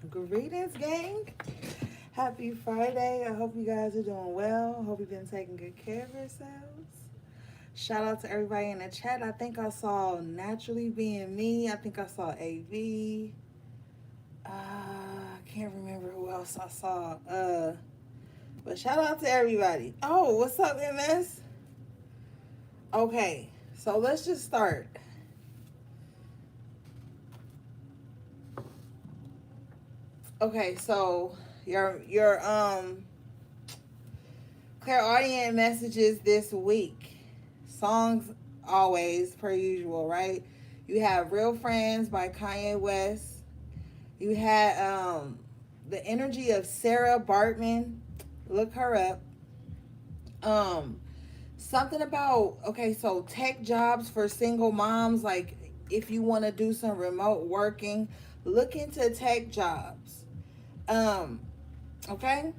Greetings, gang. Happy Friday. I hope you guys are doing well. I hope you've been taking good care of yourselves. Shout out to everybody in the chat. I think I saw Naturally Being Me. I think I saw AV. I can't remember who else I saw. But shout out to everybody. Oh, what's up, MS? Okay, so let's just start. Okay, so your clairaudient messages this week. Songs always per usual, right? You have Real Friends by Kanye West. You had the energy of Sarah Bartman. Look her up. Um Something about, okay, so tech jobs for single moms, like if you want to do some remote working, look into tech jobs. Um okay?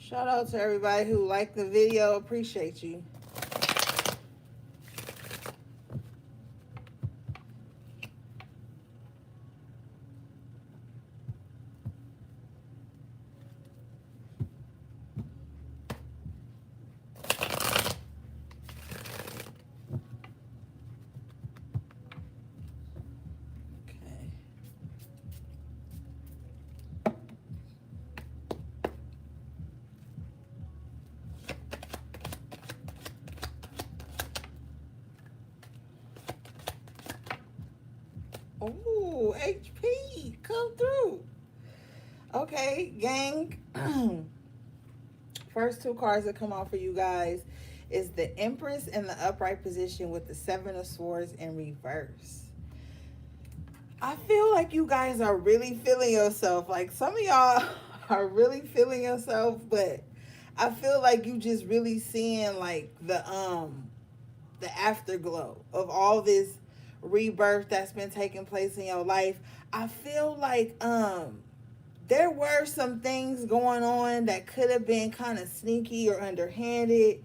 Shout out to everybody who liked the video. Appreciate you. Okay. Ooh, HP, come through. Okay, gang. First two cards that come out for you guys is the Empress in the upright position with the Seven of Swords in reverse. I feel like you guys are really feeling yourself. Like some of y'all are really feeling yourself, but I feel like you just really seeing like the afterglow of all this rebirth that's been taking place in your life. I feel like there were some things going on that could have been kind of sneaky or underhanded,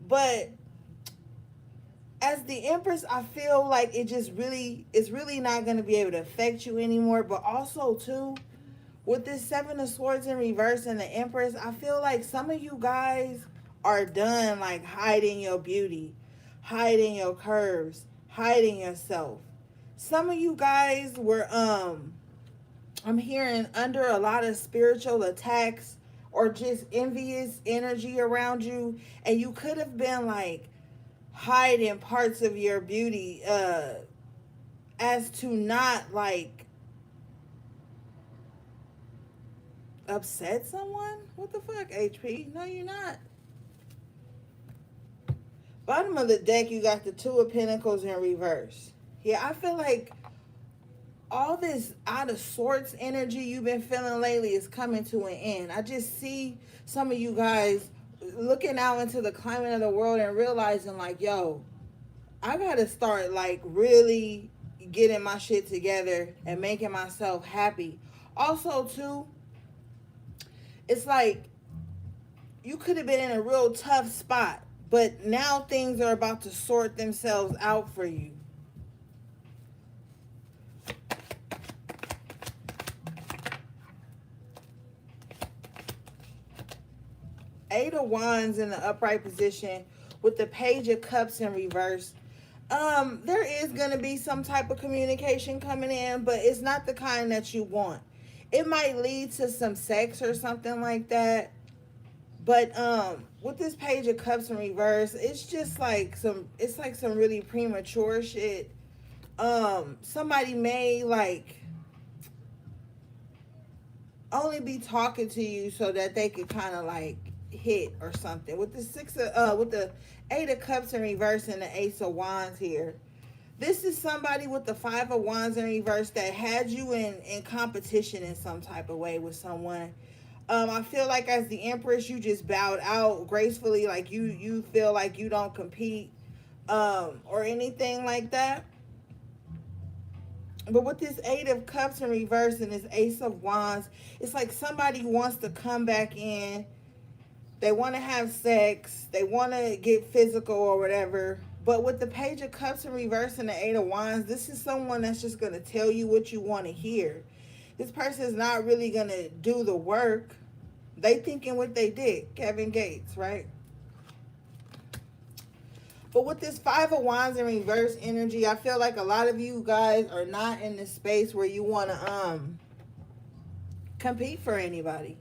but as the Empress, I feel like it just really it's really not going to be able to affect you anymore. But also too, with this Seven of Swords in reverse and the Empress, I feel like some of you guys are done like hiding your beauty, hiding your curves, hiding yourself. Some of you guys were I'm hearing under a lot of spiritual attacks or just envious energy around you, and you could have been like hiding parts of your beauty as to not like upset someone. What the fuck, HP? No, you're not. Bottom of the deck, you got the Two of Pentacles in reverse. Yeah, I feel like all this out of sorts energy you've been feeling lately is coming to an end. I just see some of you guys looking out into the climate of the world and realizing like, yo, I gotta start like really getting my shit together and making myself happy. Also, too, it's like you could have been in a real tough spot, but now things are about to sort themselves out for you. Eight of Wands in the upright position with the Page of Cups in reverse. There is gonna be some type of communication coming in, but it's not the kind that you want. It might lead to some sex or something like that. But with this Page of Cups in reverse, it's just like some really premature shit. Somebody may like only be talking to you so that they could kind of like hit or something. With the Eight of Cups in reverse and the Ace of Wands here, This is somebody with the Five of Wands in reverse that had you in competition in some type of way with someone. I feel like as the Empress, you just bowed out gracefully, like you feel like you don't compete, or anything like that. But with this Eight of Cups in reverse and this Ace of Wands, it's like somebody wants to come back in. They want to have sex. They want to get physical or whatever. But with the Page of Cups in reverse and the Eight of Wands, this is someone that's just going to tell you what you want to hear. This person is not really going to do the work. They thinking what they did. Kevin Gates, right? But with this Five of Wands in reverse energy, I feel like a lot of you guys are not in this space where you want to compete for anybody.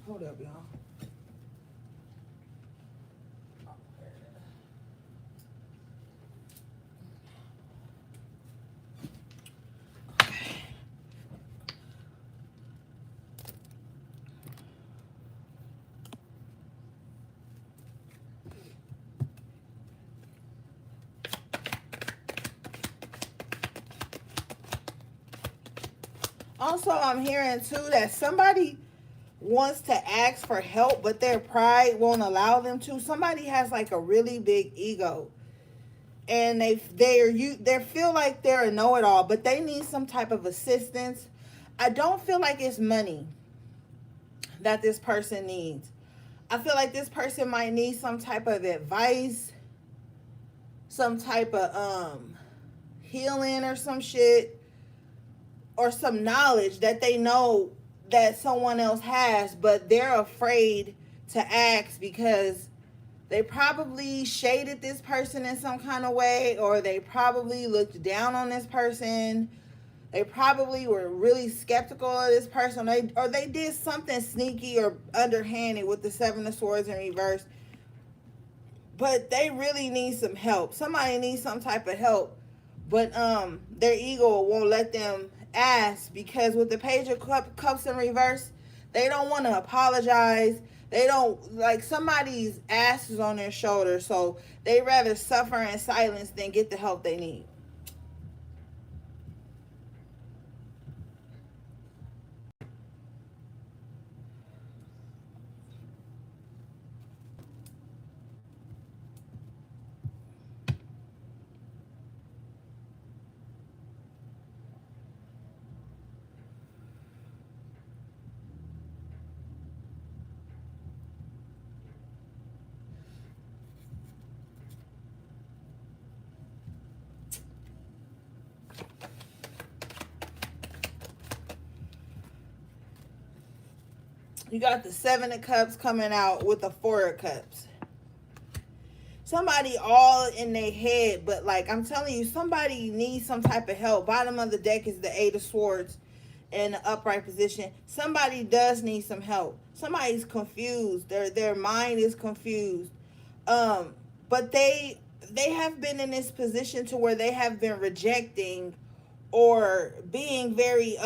Hold up, y'all. Also, I'm hearing too that somebody wants to ask for help, but their pride won't allow them to. Somebody has like a really big ego, and they feel like they're a know-it-all, but they need some type of assistance. I don't feel like it's money that this person needs. I feel like this person might need some type of advice, some type of healing or some shit, or some knowledge that they know that someone else has, but they're afraid to ask because they probably shaded this person in some kind of way, or they probably looked down on this person. They probably were really skeptical of this person, or they did something sneaky or underhanded with the Seven of Swords in reverse. But they really need some help. Somebody needs some type of help, but their ego won't let them ask, because with the Page of Cups in reverse, they don't want to apologize. They don't, like, somebody's ass is on their shoulder, so they rather suffer in silence than get the help they need. You got the Seven of Cups coming out with the Four of Cups. Somebody all in their head, but like I'm telling you, somebody needs some type of help. Bottom of the deck is the Eight of Swords in the upright position. Somebody does need some help. Somebody's confused. Their mind is confused. But they have been in this position to where they have been rejecting or being very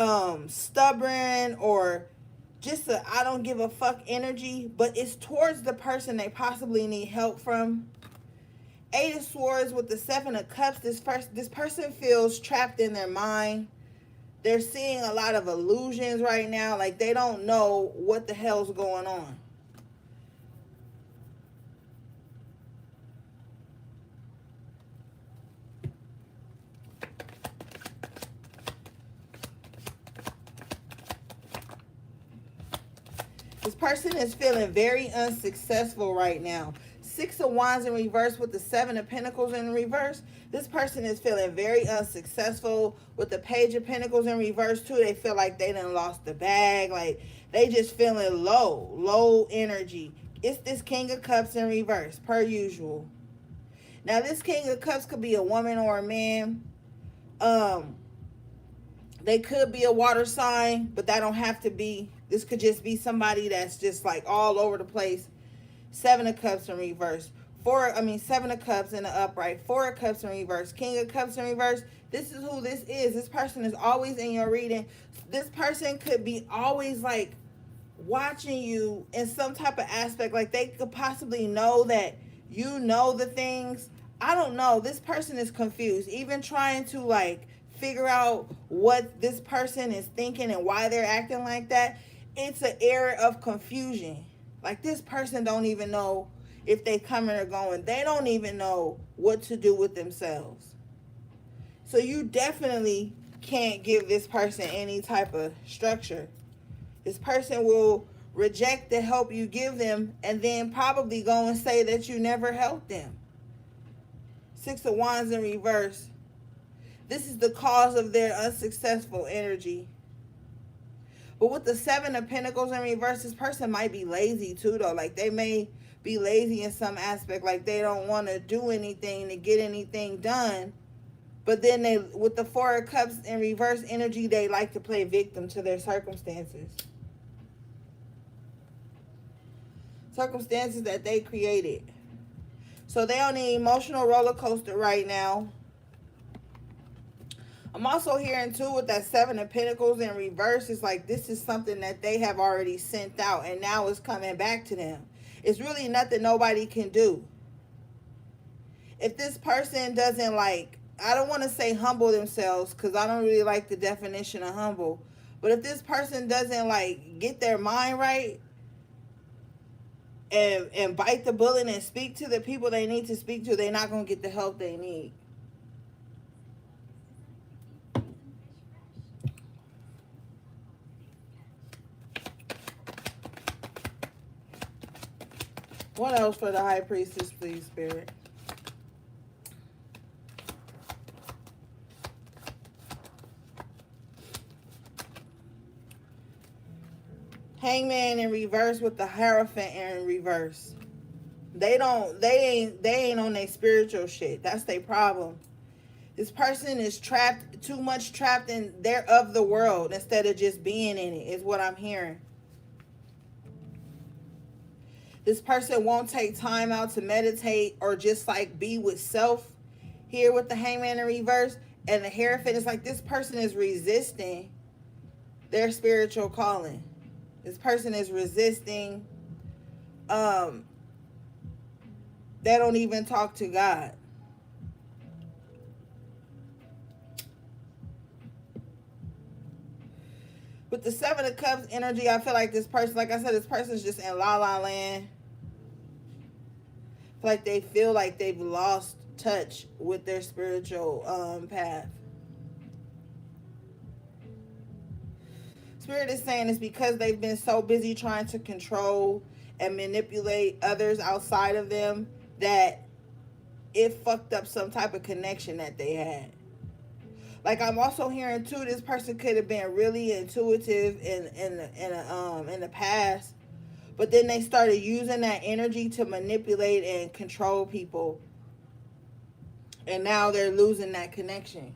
stubborn, or just a I don't give a fuck energy, but it's towards the person they possibly need help from. Eight of Swords with the Seven of Cups, this person feels trapped in their mind. They're seeing a lot of illusions right now, like they don't know what the hell's going on. This person is feeling very unsuccessful right now. Six of Wands in reverse with the Seven of Pentacles in reverse. This person is feeling very unsuccessful with the Page of Pentacles in reverse too. They feel like they done lost the bag. Like they just feeling low energy. It's this King of Cups in reverse, per usual. Now this King of Cups could be a woman or a man. They could be a water sign, but that don't have to be. This could just be somebody that's just like all over the place. Seven of Cups in reverse. Seven of Cups in the upright. Four of Cups in reverse. King of Cups in reverse. This is who this is. This person is always in your reading. This person could be always like watching you in some type of aspect, like they could possibly know that you know the things. I don't know. This person is confused. Even trying to like figure out what this person is thinking and why they're acting like that, it's an era of confusion. Like this person don't even know if they coming or going. They don't even know what to do with themselves. So you definitely can't give this person any type of structure. This person will reject the help you give them and then probably go and say that you never helped them. Six of Wands in reverse. This is the cause of their unsuccessful energy. But with the Seven of Pentacles in reverse, this person might be lazy too, though. Like they may be lazy in some aspect. Like they don't want to do anything to get anything done. But then they, with the Four of Cups in reverse energy, they like to play victim to their circumstances. Circumstances that they created. So they on the emotional roller coaster right now. I'm also hearing too with that Seven of Pentacles in reverse, it's like this is something that they have already sent out and now it's coming back to them. It's really nothing nobody can do. If this person doesn't like, I don't want to say humble themselves because I don't really like the definition of humble. But if this person doesn't like get their mind right and bite the bullet and speak to the people they need to speak to, they're not going to get the help they need. What else for the High Priestess, please, Spirit? Hangman in reverse with the Hierophant in reverse. They ain't on their spiritual shit. That's their problem. This person is too much trapped in their of the world instead of just being in it, is what I'm hearing. This person won't take time out to meditate or just like be with self here with the Hangman in reverse. And the Hierophant is like this person is resisting their spiritual calling. This person is resisting. They don't even talk to God. With the Seven of Cups energy, I feel like this person, like I said, this person's just in la la land. I feel like they feel like they've lost touch with their spiritual path. Spirit is saying it's because they've been so busy trying to control and manipulate others outside of them that it fucked up some type of connection that they had. Like I'm also hearing too, this person could have been really intuitive in the past, but then they started using that energy to manipulate and control people, and now they're losing that connection.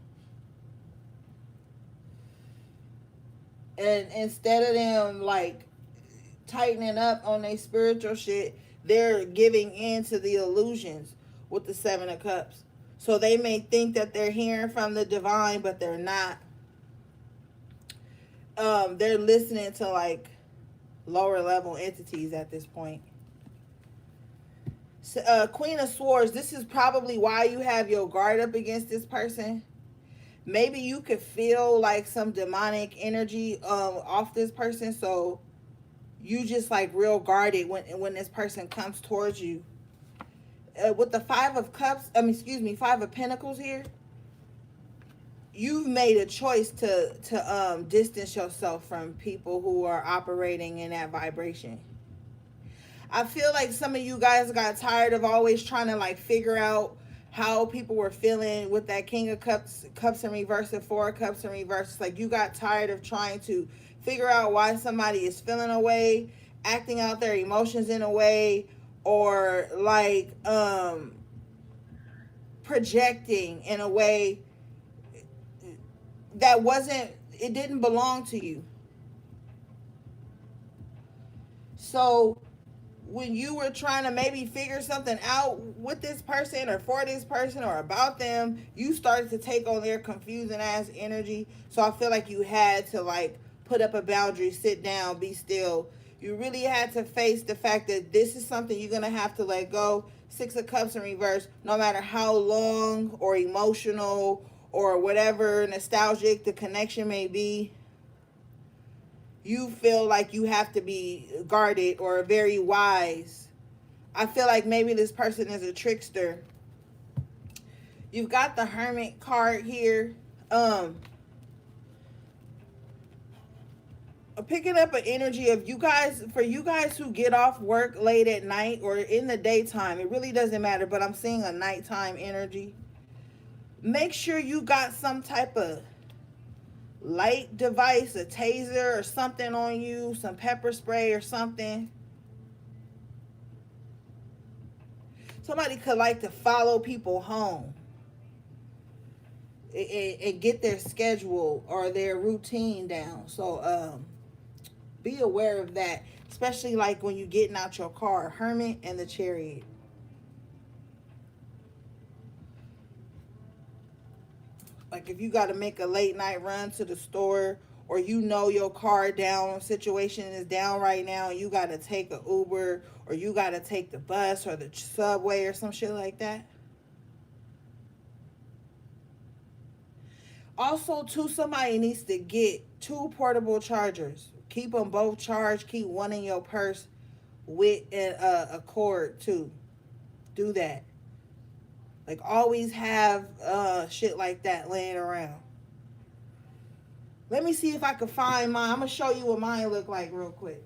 And instead of them like tightening up on their spiritual shit, they're giving in to the illusions with the Seven of Cups. So they may think that they're hearing from the divine, but they're not. They're listening to like lower level entities at this point. Queen of Swords, this is probably why you have your guard up against this person. Maybe you could feel like some demonic energy off this person, so you just like real guarded when this person comes towards you. With the Five of Pentacles here, you've made a choice to distance yourself from people who are operating in that vibration. I feel like some of you guys got tired of always trying to like figure out how people were feeling with that King of Cups in reverse and Four of Cups in reverse. It's like you got tired of trying to figure out why somebody is feeling a way, acting out their emotions in a way, or like projecting in a way that it didn't belong to you. So when you were trying to maybe figure something out with this person or for this person or about them, you started to take on their confusing ass energy. So I feel like you had to like put up a boundary, sit down, be still, You really had to face the fact that this is something you're going to have to let go. Six of Cups in reverse, no matter how long or emotional or whatever nostalgic the connection may be, you feel like you have to be guarded or very wise. I feel like maybe this person is a trickster. You've got the Hermit card here. Picking up an energy of you guys, for you guys who get off work late at night or in the daytime, it really doesn't matter, but I'm seeing a nighttime energy. Make sure you got some type of light device, a taser or something on you, some pepper spray or something. Somebody could like to follow people home and get their schedule or their routine down. So be aware of that, especially like when you're getting out your car. Hermit and the Chariot. Like if you got to make a late night run to the store, or you know your car down situation is down right now and you got to take an Uber or you got to take the bus or the subway or some shit like that. Also, too, somebody needs to get 2 portable chargers. Keep them both charged. Keep one in your purse with a cord too. Do that. Like always have shit like that laying around. Let me see if I can find mine. I'm gonna show you what mine look like real quick.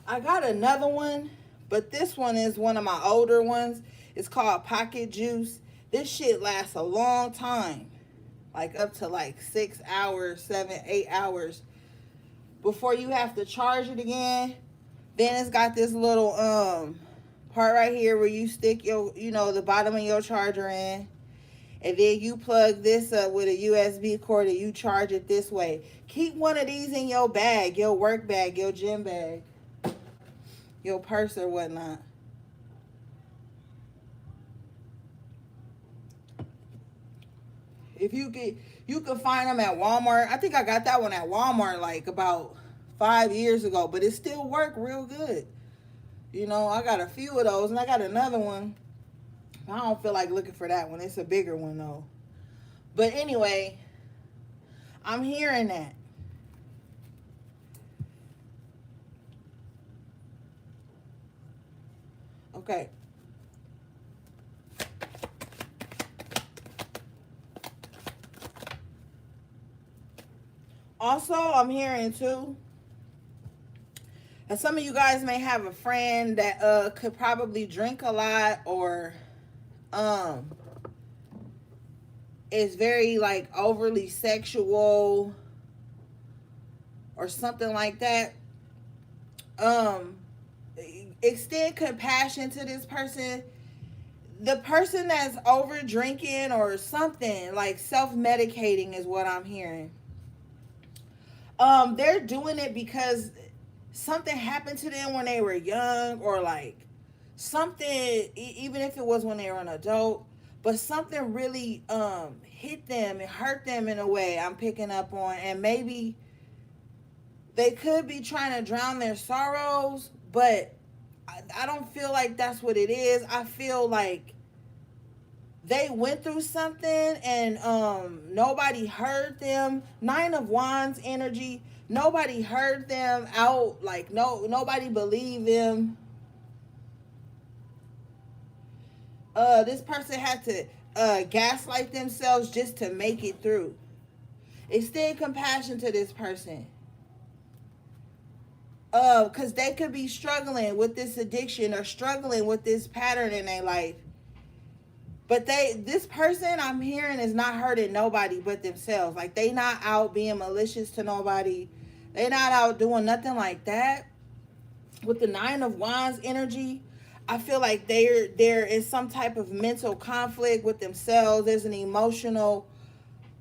I got another one, but this one is one of my older ones. It's called Pocket Juice. This shit lasts a long time, like up to like 6 hours, 7, 8 hours before you have to charge it again. Then it's got this little part right here where you stick your, the bottom of your charger in. And then you plug this up with a USB cord and you charge it this way. Keep one of these in your bag, your work bag, your gym bag, your purse or whatnot. If you can find them at Walmart. I think I got that one at Walmart like about 5 years ago, but it still worked real good. I got a few of those, and I got another one. I don't feel like looking for that one. It's a bigger one though. But anyway, I'm hearing that. Okay. Also, I'm hearing too, and some of you guys may have a friend that could probably drink a lot or is very like overly sexual or something like that. Extend compassion to this person. The person that's over drinking or something, like self-medicating is what I'm hearing. They're doing it because something happened to them when they were young, or like something, even if it was when they were an adult, but something really hit them and hurt them in a way I'm picking up on. And maybe they could be trying to drown their sorrows, but I don't feel like that's what it is. I feel like they went through something and nobody heard them. 9 of Wands energy. Nobody heard them out. Like nobody believed them. This person had to gaslight themselves just to make it through. Extend compassion to this person. Because they could be struggling with this addiction or struggling with this pattern in their life. But this person I'm hearing is not hurting nobody but themselves. Like they not out being malicious to nobody. They not out doing nothing like that. With the 9 of Wands energy, I feel like there is some type of mental conflict with themselves. There's an emotional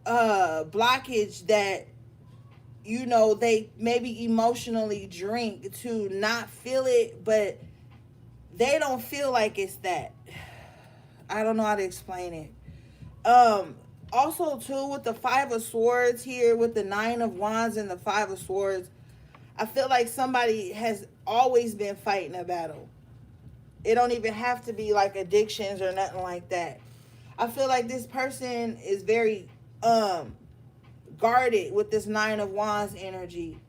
blockage that you know, they maybe emotionally drink to not feel it, but they don't feel like it's that. I don't know how to explain it. Also too, with the Five of Swords here, with the Nine of Wands and the Five of Swords, I feel like somebody has always been fighting a battle. It don't even have to be like addictions or nothing like that. I feel like this person is very guarded with this Nine of Wands energy.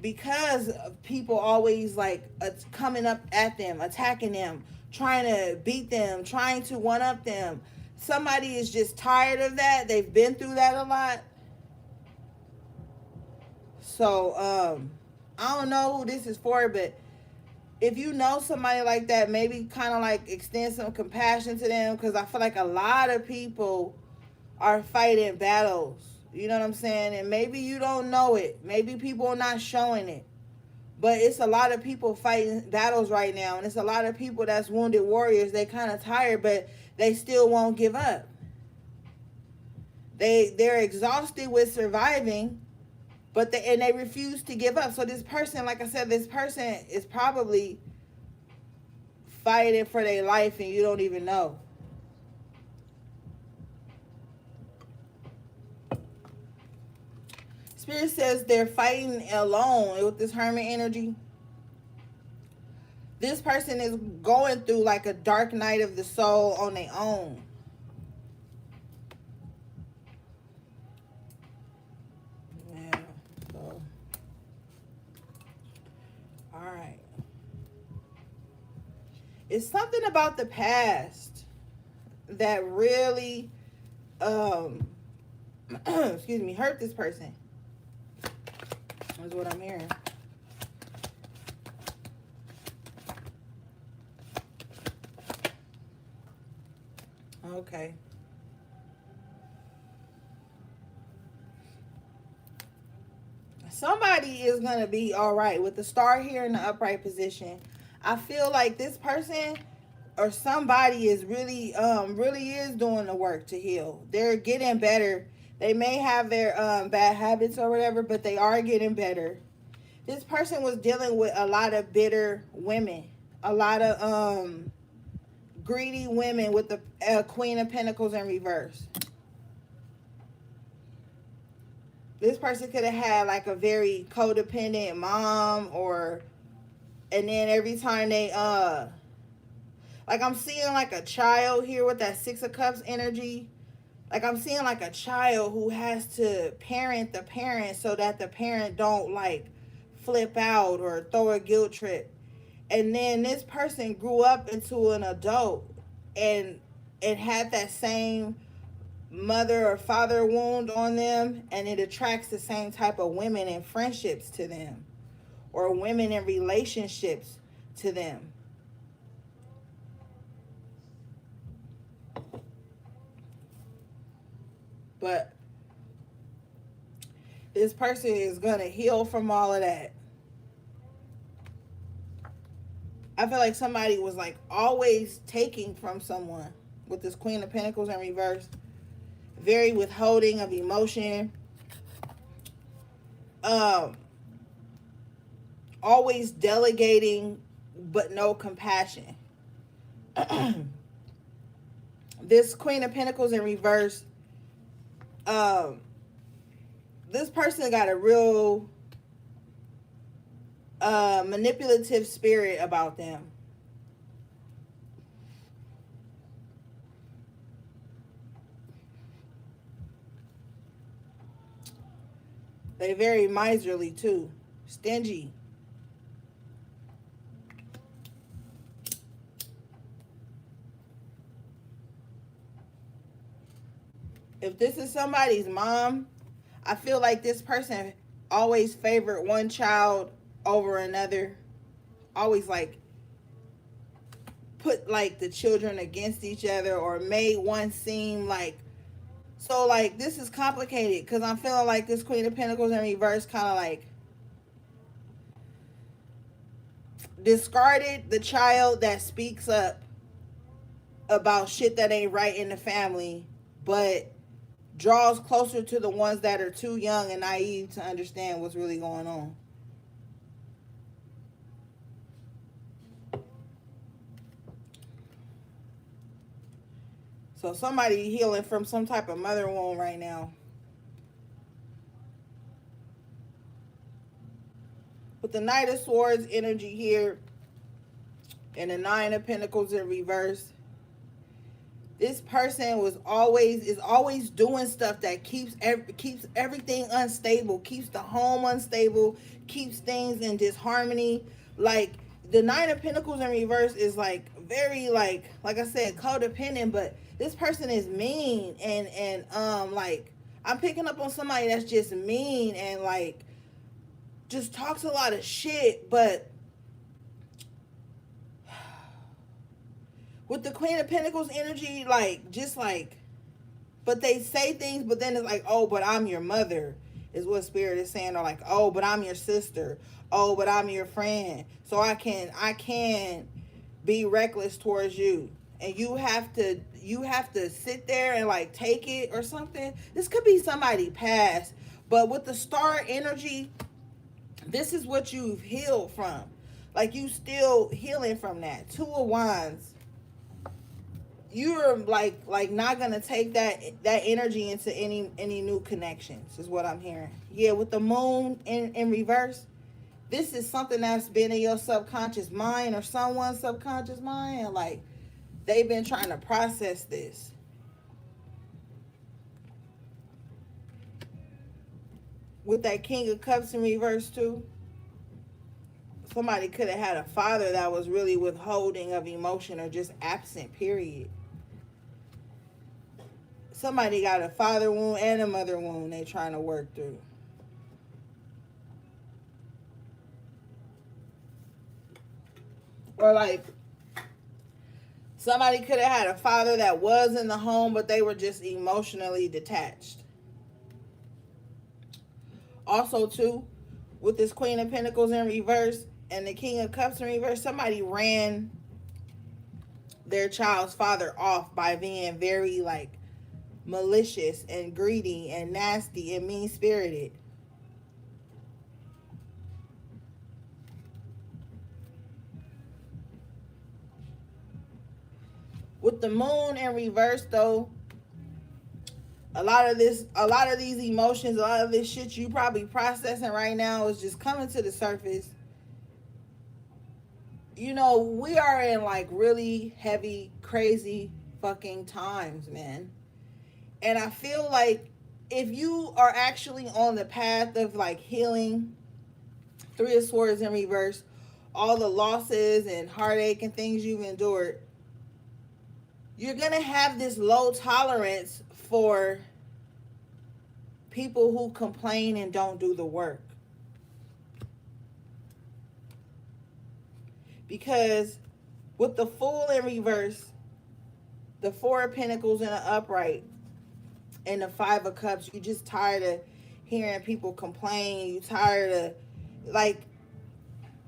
Because people always like coming up at them, attacking them, trying to beat them, trying to one up them. Somebody is just tired of that. They've been through that a lot. So I don't know who this is for, but if you know somebody like that, maybe kind of like extend some compassion to them, because I feel like a lot of people are fighting battles. You know what I'm saying? And maybe you don't know it. Maybe people are not showing it. But it's a lot of people fighting battles right now. And it's a lot of people that's wounded warriors. They kind of tired, but they still won't give up. They're exhausted with surviving, but they refuse to give up. So this person, like I said, this person is probably fighting for their life and you don't even know. Spirit says they're fighting alone with this Hermit energy. This person is going through like a dark night of the soul on their own. Yeah. So, all right. It's something about the past that really, excuse me, hurt this person. That's what I'm hearing. Okay. Somebody is going to be all right with the star here in the upright position. I feel like this person or somebody is really is doing the work to heal. They're getting better. They may have their bad habits or whatever, but they are getting better. This person was dealing with a lot of bitter women, a lot of greedy women with the Queen of Pentacles in reverse. This person could have had like a very codependent mom, or and then every time they like I'm seeing like a child here with that Six of Cups energy. Like I'm seeing like a child who has to parent the parent so that the parent don't like flip out or throw a guilt trip. And then this person grew up into an adult and it had that same mother or father wound on them, and it attracts the same type of women and friendships to them, or women in relationships to them. But this person is going to heal from all of that. I feel like somebody was like always taking from someone with this Queen of Pentacles in reverse. Very withholding of emotion. Always delegating but no compassion. This Queen of Pentacles in reverse. This person got a real manipulative spirit about them. They're very miserly too. Stingy. If this is somebody's mom, I feel like this person always favored one child over another. Always like put like the children against each other, or made one seem like, so like this is complicated because I'm feeling like this Queen of Pentacles in reverse kind of like discarded the child that speaks up about shit that ain't right in the family, but draws closer to the ones that are too young and naive to understand what's really going on. So somebody healing from some type of mother wound right now. With the Knight of Swords energy here and the Nine of Pentacles in reverse, this person is always doing stuff that keeps everything unstable, keeps the home unstable, keeps things in disharmony. Like the Nine of Pentacles in reverse is like very like I said, codependent, but this person is mean and like I'm picking up on somebody that's just mean and like just talks a lot of shit, but with the Queen of Pentacles energy, like, just like, but they say things, but then it's like, oh, but I'm your mother, is what Spirit is saying. Or like, oh, but I'm your sister. Oh, but I'm your friend. So I can be reckless towards you. And you have to sit there and like take it or something. This could be somebody past. But with the star energy, this is what you've healed from. Like you still healing from that. Two of Wands. You're like not gonna take that energy into any new connections, is what I'm hearing. Yeah, with the moon in reverse, this is something that's been in your subconscious mind or someone's subconscious mind, and like they've been trying to process this. With that King of Cups in reverse too, somebody could have had a father that was really withholding of emotion or just absent, period. Somebody got a father wound and a mother wound they trying to work through. Or like somebody could have had a father that was in the home, but they were just emotionally detached. Also too, with this Queen of Pentacles in reverse and the King of Cups in reverse, somebody ran their child's father off by being very like malicious and greedy and nasty and mean-spirited. With the moon in reverse though, a lot of these emotions, a lot of this shit you probably processing right now is just coming to the surface. You know, we are in like really heavy, crazy fucking times, man. And I feel like if you are actually on the path of like healing, Three of Swords in reverse, all the losses and heartache and things you've endured, you're going to have this low tolerance for people who complain and don't do the work. Because with the Fool in reverse, the Four of Pentacles in the upright, and the Five of Cups, you just tired of hearing people complain. You tired of, like,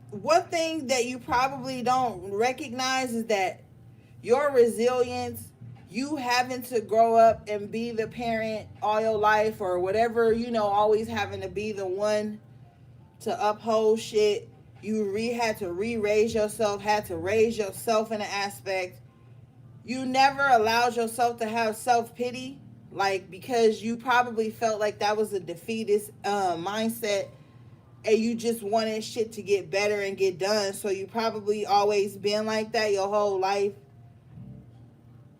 one thing that you probably don't recognize is that your resilience, you having to grow up and be the parent all your life or whatever, you know, always having to be the one to uphold shit. You had to re-raise yourself, had to raise yourself in an aspect. You never allowed yourself to have self-pity, like, because you probably felt like that was a defeatist mindset and you just wanted shit to get better and get done. So you probably always been like that your whole life.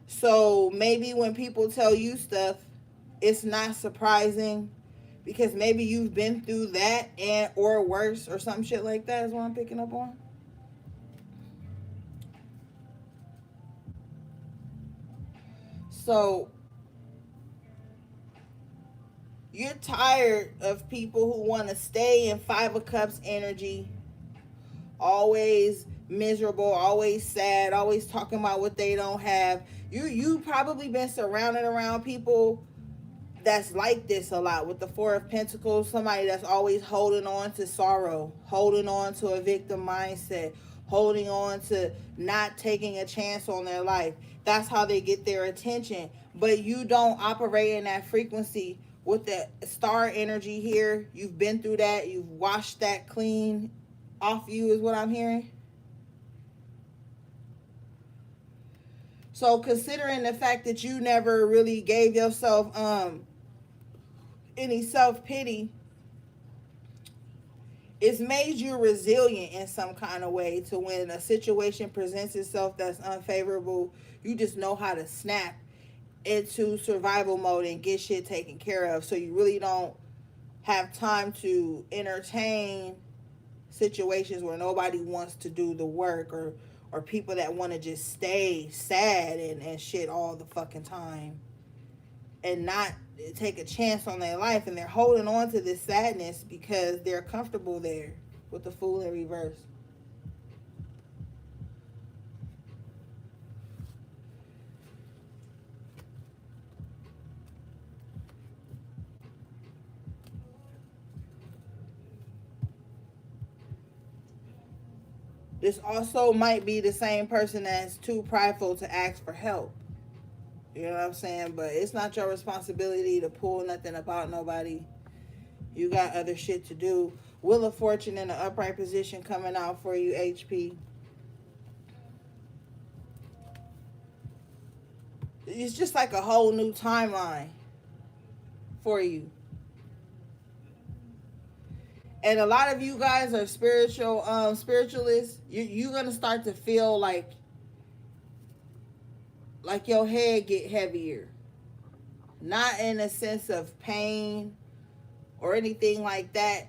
So maybe when people tell you stuff, it's not surprising because maybe you've been through that and or worse or some shit like that is what I'm picking up on. So you're tired of people who want to stay in Five of Cups energy, always miserable, always sad, always talking about what they don't have. You probably been surrounded around people that's like this a lot. With the Four of Pentacles, somebody that's always holding on to sorrow, holding on to a victim mindset, holding on to not taking a chance on their life. That's how they get their attention. But you don't operate in that frequency with the star energy here. You've been through that. You've washed that clean off you, is what I'm hearing. So considering the fact that you never really gave yourself any self-pity, it's made you resilient in some kind of way to when a situation presents itself that's unfavorable, you just know how to snap into survival mode and get shit taken care of. So you really don't have time to entertain situations where nobody wants to do the work, or people that want to just stay sad and shit all the fucking time and not take a chance on their life, and they're holding on to this sadness because they're comfortable there with the Fool in reverse. This also might be the same person that's too prideful to ask for help. You know what I'm saying? But it's not your responsibility to pull nothing about nobody. You got other shit to do. Wheel of Fortune in the upright position coming out for you, HP. It's just like a whole new timeline for you. And a lot of you guys are spiritualists. You're gonna start to feel like your head get heavier. Not in a sense of pain or anything like that.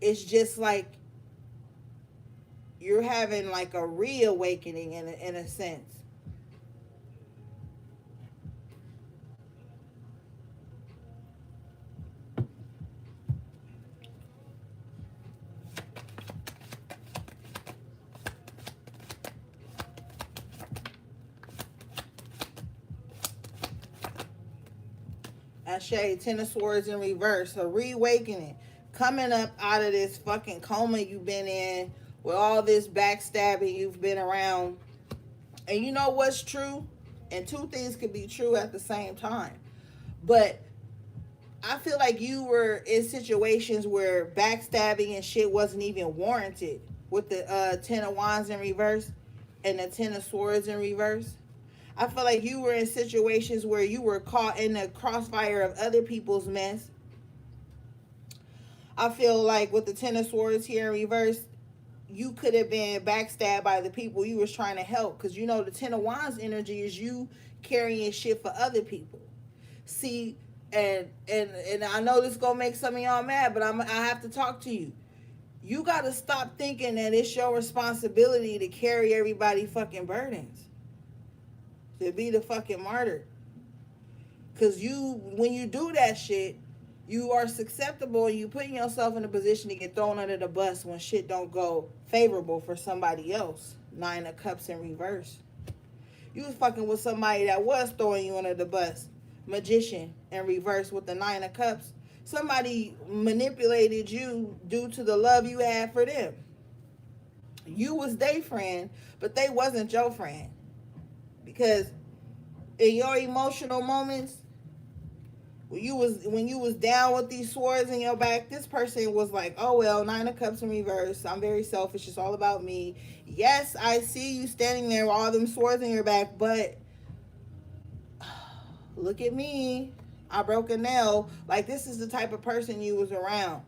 It's just like you're having like a reawakening in a sense. Ashe, Ten of Swords in reverse. A reawakening. Coming up out of this fucking coma you've been in with all this backstabbing you've been around. And you know what's true? And two things could be true at the same time. But I feel like you were in situations where backstabbing and shit wasn't even warranted with the Ten of Wands in reverse and the Ten of Swords in reverse. I feel like you were in situations where you were caught in the crossfire of other people's mess. I feel like with the Ten of Swords here in reverse, you could have been backstabbed by the people you was trying to help. Because you know the Ten of Wands energy is you carrying shit for other people. See, and I know this gonna make some of y'all mad, but I have to talk to you. You gotta stop thinking that it's your responsibility to carry everybody fucking burdens. To be the fucking martyr. Because when you do that shit, you are susceptible and you putting yourself in a position to get thrown under the bus when shit don't go favorable for somebody else. Nine of Cups in reverse. You was fucking with somebody that was throwing you under the bus. Magician in reverse with the Nine of Cups. Somebody manipulated you due to the love you had for them. You was their friend, but they wasn't your friend. Because in your emotional moments, when you was down with these swords in your back, this person was like, oh well, Nine of Cups in reverse. I'm very selfish. It's all about me. Yes, I see you standing there with all them swords in your back, but look at me. I broke a nail. Like, this is the type of person you was around.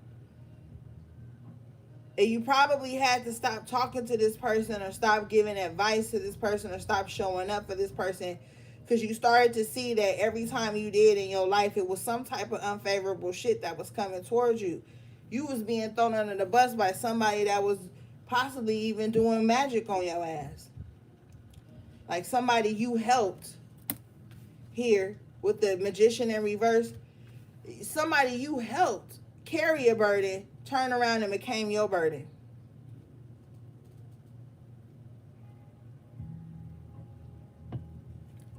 And you probably had to stop talking to this person or stop giving advice to this person or stop showing up for this person, because you started to see that every time you did in your life, it was some type of unfavorable shit that was coming towards you. You was being thrown under the bus by somebody that was possibly even doing magic on your ass. Like somebody you helped here with the Magician in reverse. Somebody you helped carry a burden, turn around and became your burden.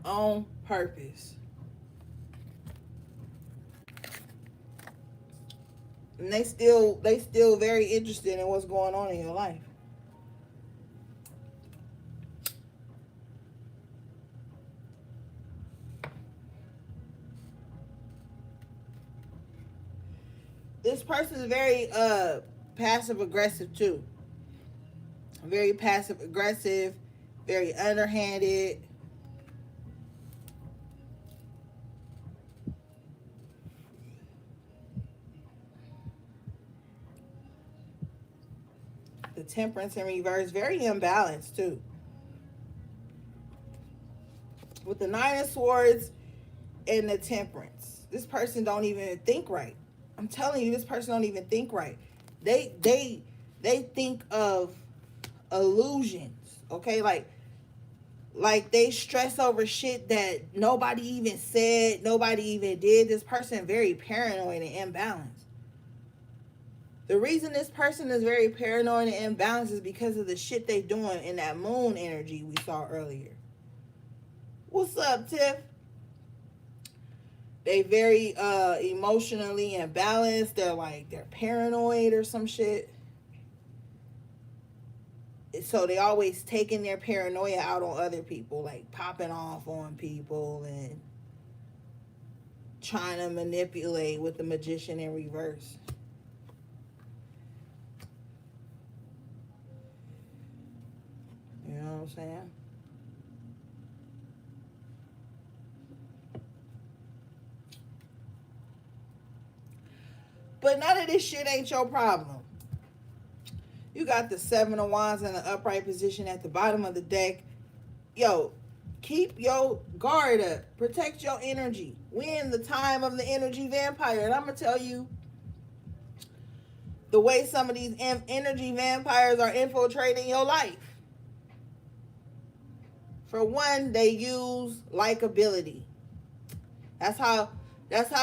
On purpose. And they still very interested in what's going on in your life. This person is very passive aggressive too. Very passive aggressive, very underhanded. The temperance in reverse, very imbalanced too. With the nine of swords and the temperance, this person don't even think right. I'm telling you, this person don't even think right. They think of illusions, okay? Like they stress over shit that nobody even said, nobody even did. This person very paranoid and imbalanced. The reason this person is very paranoid and imbalanced is because of the shit they doing in that moon energy we saw earlier. What's up, Tiff? They very emotionally imbalanced. They're paranoid or some shit. So they always taking their paranoia out on other people, like popping off on people and trying to manipulate with the magician in reverse. You know what I'm saying? But none of this shit ain't your problem. You got the Seven of Wands in the upright position at the bottom of the deck. Yo, keep your guard up. Protect your energy. We in the time of the energy vampire. And I'm going to tell you the way some of these energy vampires are infiltrating your life. For one, they use likability. That's how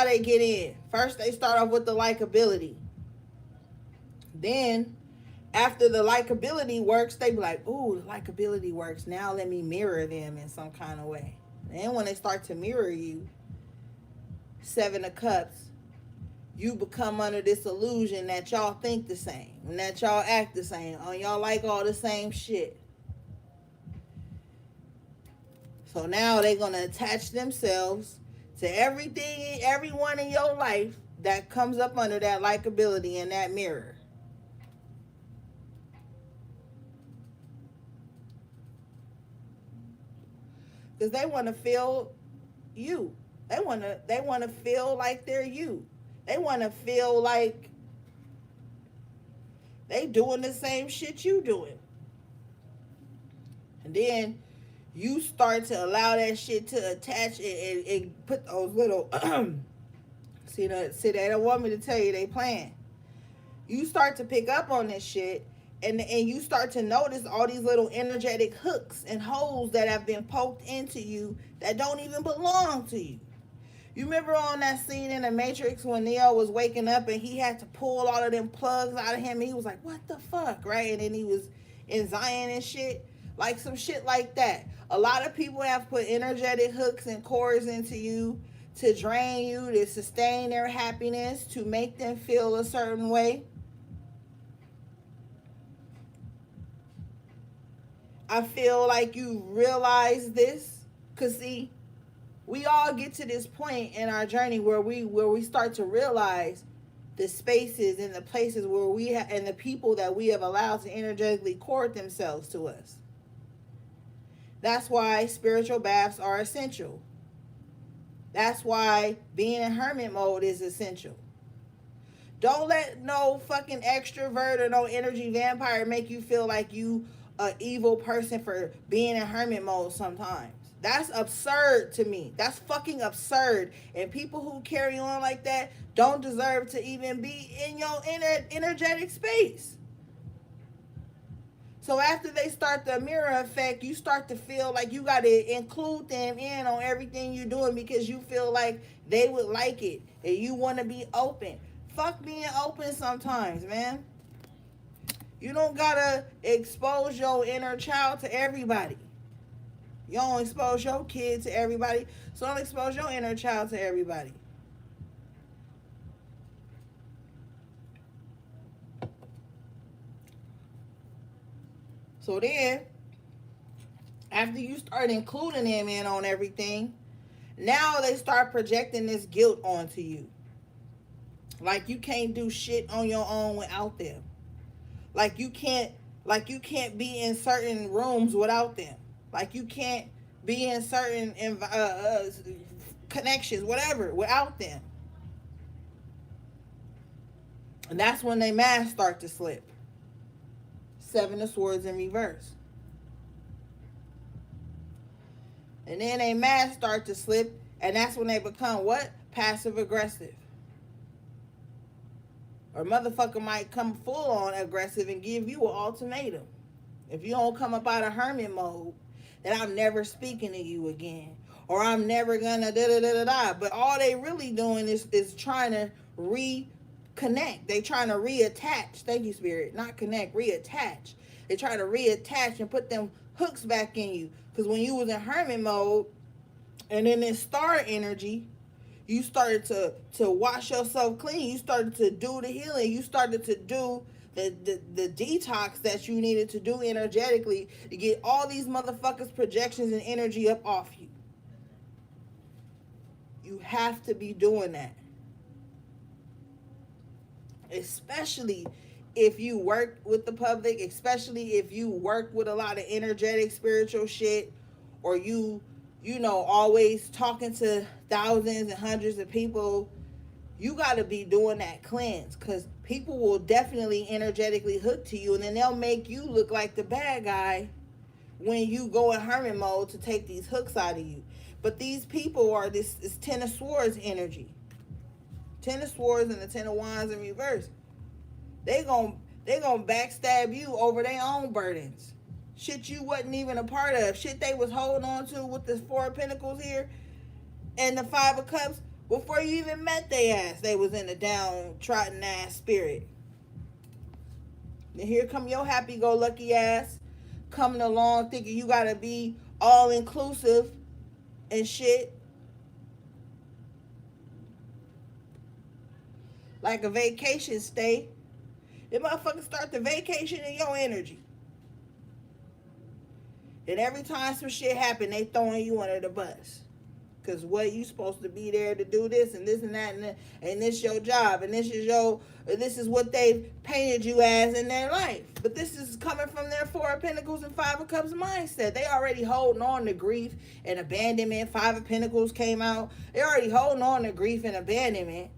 they get in. First, they start off with the likability. Then, after the likability works, they be like, ooh, the likability works. Now let me mirror them in some kind of way. And when they start to mirror you, Seven of Cups, you become under this illusion that y'all think the same and that y'all act the same. Oh, y'all like all the same shit. So now they're going to attach themselves to everything, everyone in your life that comes up under that likability in that mirror. Because they want to feel you. They want to feel like they're you. They want to feel like they doing the same shit you doing. And then you start to allow that shit to attach and put those little see, they don't want me to tell you they playing. You start to pick up on this shit, and you start to notice all these little energetic hooks and holes that have been poked into you that don't even belong to you. You remember on that scene in the Matrix when Neo was waking up and he had to pull all of them plugs out of him, and he was like, what the fuck, right? And then he was in Zion and shit. Like some shit like that. A lot of people have put energetic hooks and cords into you to drain you, to sustain their happiness, to make them feel a certain way. I feel like you realize this. Because see, we all get to this point in our journey where we start to realize the spaces and the places where we and the people that we have allowed to energetically cord themselves to us. That's why spiritual baths are essential. That's why being in hermit mode is essential. Don't let no fucking extrovert or no energy vampire make you feel like you an evil person for being in hermit mode sometimes. That's absurd to me. That's fucking absurd. And people who carry on like that don't deserve to even be in your energetic space. So after they start the mirror effect, you start to feel like you got to include them in on everything you're doing because you feel like they would like it and you want to be open. Fuck being open sometimes, man. You don't got to expose your inner child to everybody. You don't expose your kid to everybody, so don't expose your inner child to everybody. So then, after you start including them in on everything, now they start projecting this guilt onto you. Like you can't do shit on your own without them. Like you can't be in certain rooms without them. Like you can't be in certain connections, whatever, without them. And that's when they masks start to slip. Seven of Swords in reverse. And then they masks start to slip, and that's when they become what? Passive aggressive. Or motherfucker might come full on aggressive and give you an ultimatum. If you don't come up out of hermit mode, then I'm never speaking to you again. Or I'm never gonna da da da da da. But all they really doing is trying to reconnect. They trying to reattach. Thank you, Spirit. Not connect, reattach. They try to reattach and put them hooks back in you. Because when you was in hermit mode and in this star energy, you started to wash yourself clean. You started to do the healing. You started to do the detox that you needed to do energetically to get all these motherfuckers' projections and energy up off you. You have to be doing that. Especially if you work with the public, especially if you work with a lot of energetic spiritual shit, or you know, always talking to thousands and hundreds of people. You got to be doing that cleanse, because people will definitely energetically hook to you, and then they'll make you look like the bad guy when you go in hermit mode to take these hooks out of you. But these people are this is Ten of Swords energy. Ten of Swords and the Ten of Wands in reverse. They gonna backstab you over their own burdens. Shit you wasn't even a part of. Shit they was holding on to with the Four of Pentacles here and the Five of Cups. Before you even met their ass, they was in a downtrodden ass spirit. And here come your happy-go-lucky ass coming along thinking you gotta be all-inclusive and shit. Like a vacation stay. The motherfuckers start the vacation in your energy. And every time some shit happen, they throwing you under the bus. Because what, you supposed to be there to do this and this and that, and this your job, and this is what they've painted you as in their life. But this is coming from their Four of Pentacles and Five of Cups mindset. They already holding on to grief and abandonment. Five of Pentacles came out. They already holding on to grief and abandonment.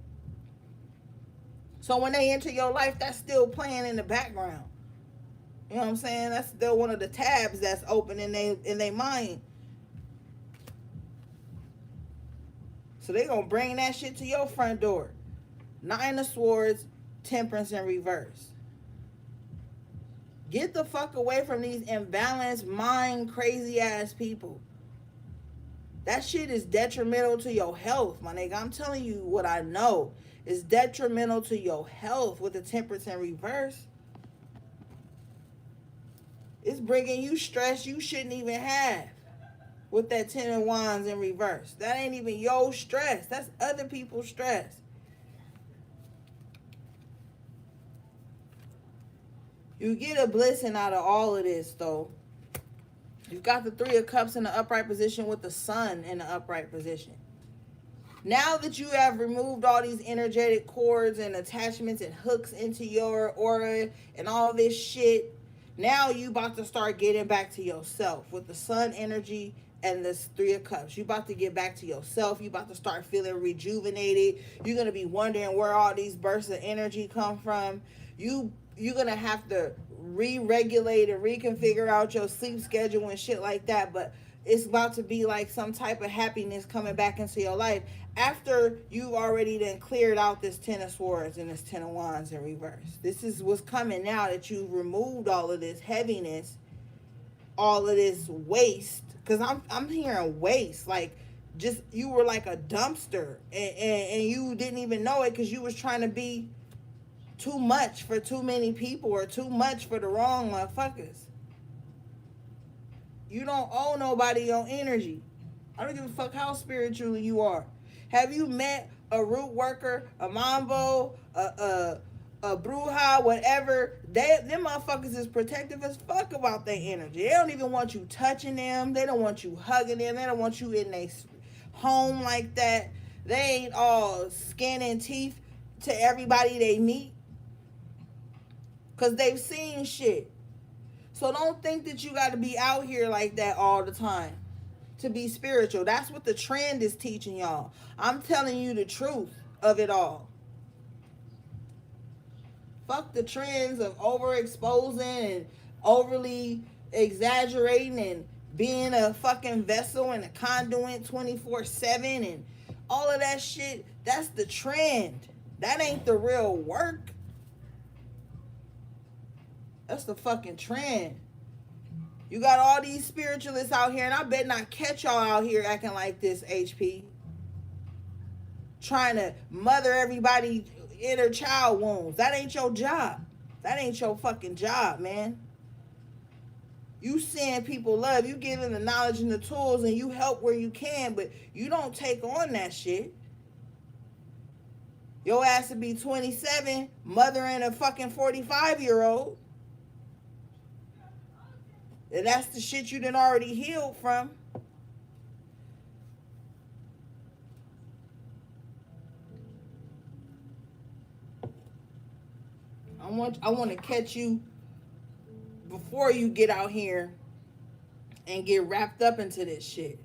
So when they enter your life, that's still playing in the background. You know what I'm saying? That's still one of the tabs that's open in their mind. So they gonna bring that shit to your front door. Nine of Swords, Temperance in reverse. Get the fuck away from these imbalanced, mind crazy ass people. That shit is detrimental to your health, my nigga. I'm telling you what I know. It's detrimental to your health with the Temperance in reverse. It's bringing you stress you shouldn't even have with that Ten of Wands in reverse. That ain't even your stress. That's other people's stress. You get a blessing out of all of this, though. You've got the Three of Cups in the upright position with the Sun in the upright position. Now that you have removed all these energetic cords and attachments and hooks into your aura and all this shit, now you about to start getting back to yourself with the Sun energy and this Three of Cups. You about to get back to yourself. You about to start feeling rejuvenated. You're going to be wondering where all these bursts of energy come from. You're going to have to re-regulate and reconfigure out your sleep schedule and shit like that. But it's about to be like some type of happiness coming back into your life after you've already then cleared out this Ten of Swords and this Ten of Wands in reverse. This is what's coming now that you've removed all of this heaviness, all of this waste. Because I'm hearing waste, like just you were like a dumpster and you didn't even know it because you was trying to be too much for too many people or too much for the wrong motherfuckers. You don't owe nobody your energy. I don't give a fuck how spiritual you are. Have you met a root worker, a mambo, a bruja, whatever? Them motherfuckers is protective as fuck about their energy. They don't even want you touching them. They don't want you hugging them. They don't want you in their home like that. They ain't all skin and teeth to everybody they meet, because they've seen shit. So don't think that you got to be out here like that all the time to be spiritual. That's what the trend is teaching y'all. I'm telling you the truth of it all. Fuck the trends of overexposing and overly exaggerating and being a fucking vessel and a conduit 24/7 and all of that shit. That's the trend. That ain't the real work. That's the fucking trend. You got all these spiritualists out here, and I bet not catch y'all out here acting like this, HP. Trying to mother everybody inner child wounds. That ain't your job. That ain't your fucking job, man. You send people love. You give them the knowledge and the tools, and you help where you can, but you don't take on that shit. Your ass would be 27, mothering a fucking 45-year-old. And that's the shit you done already healed from. I want to catch you before you get out here and get wrapped up into this shit.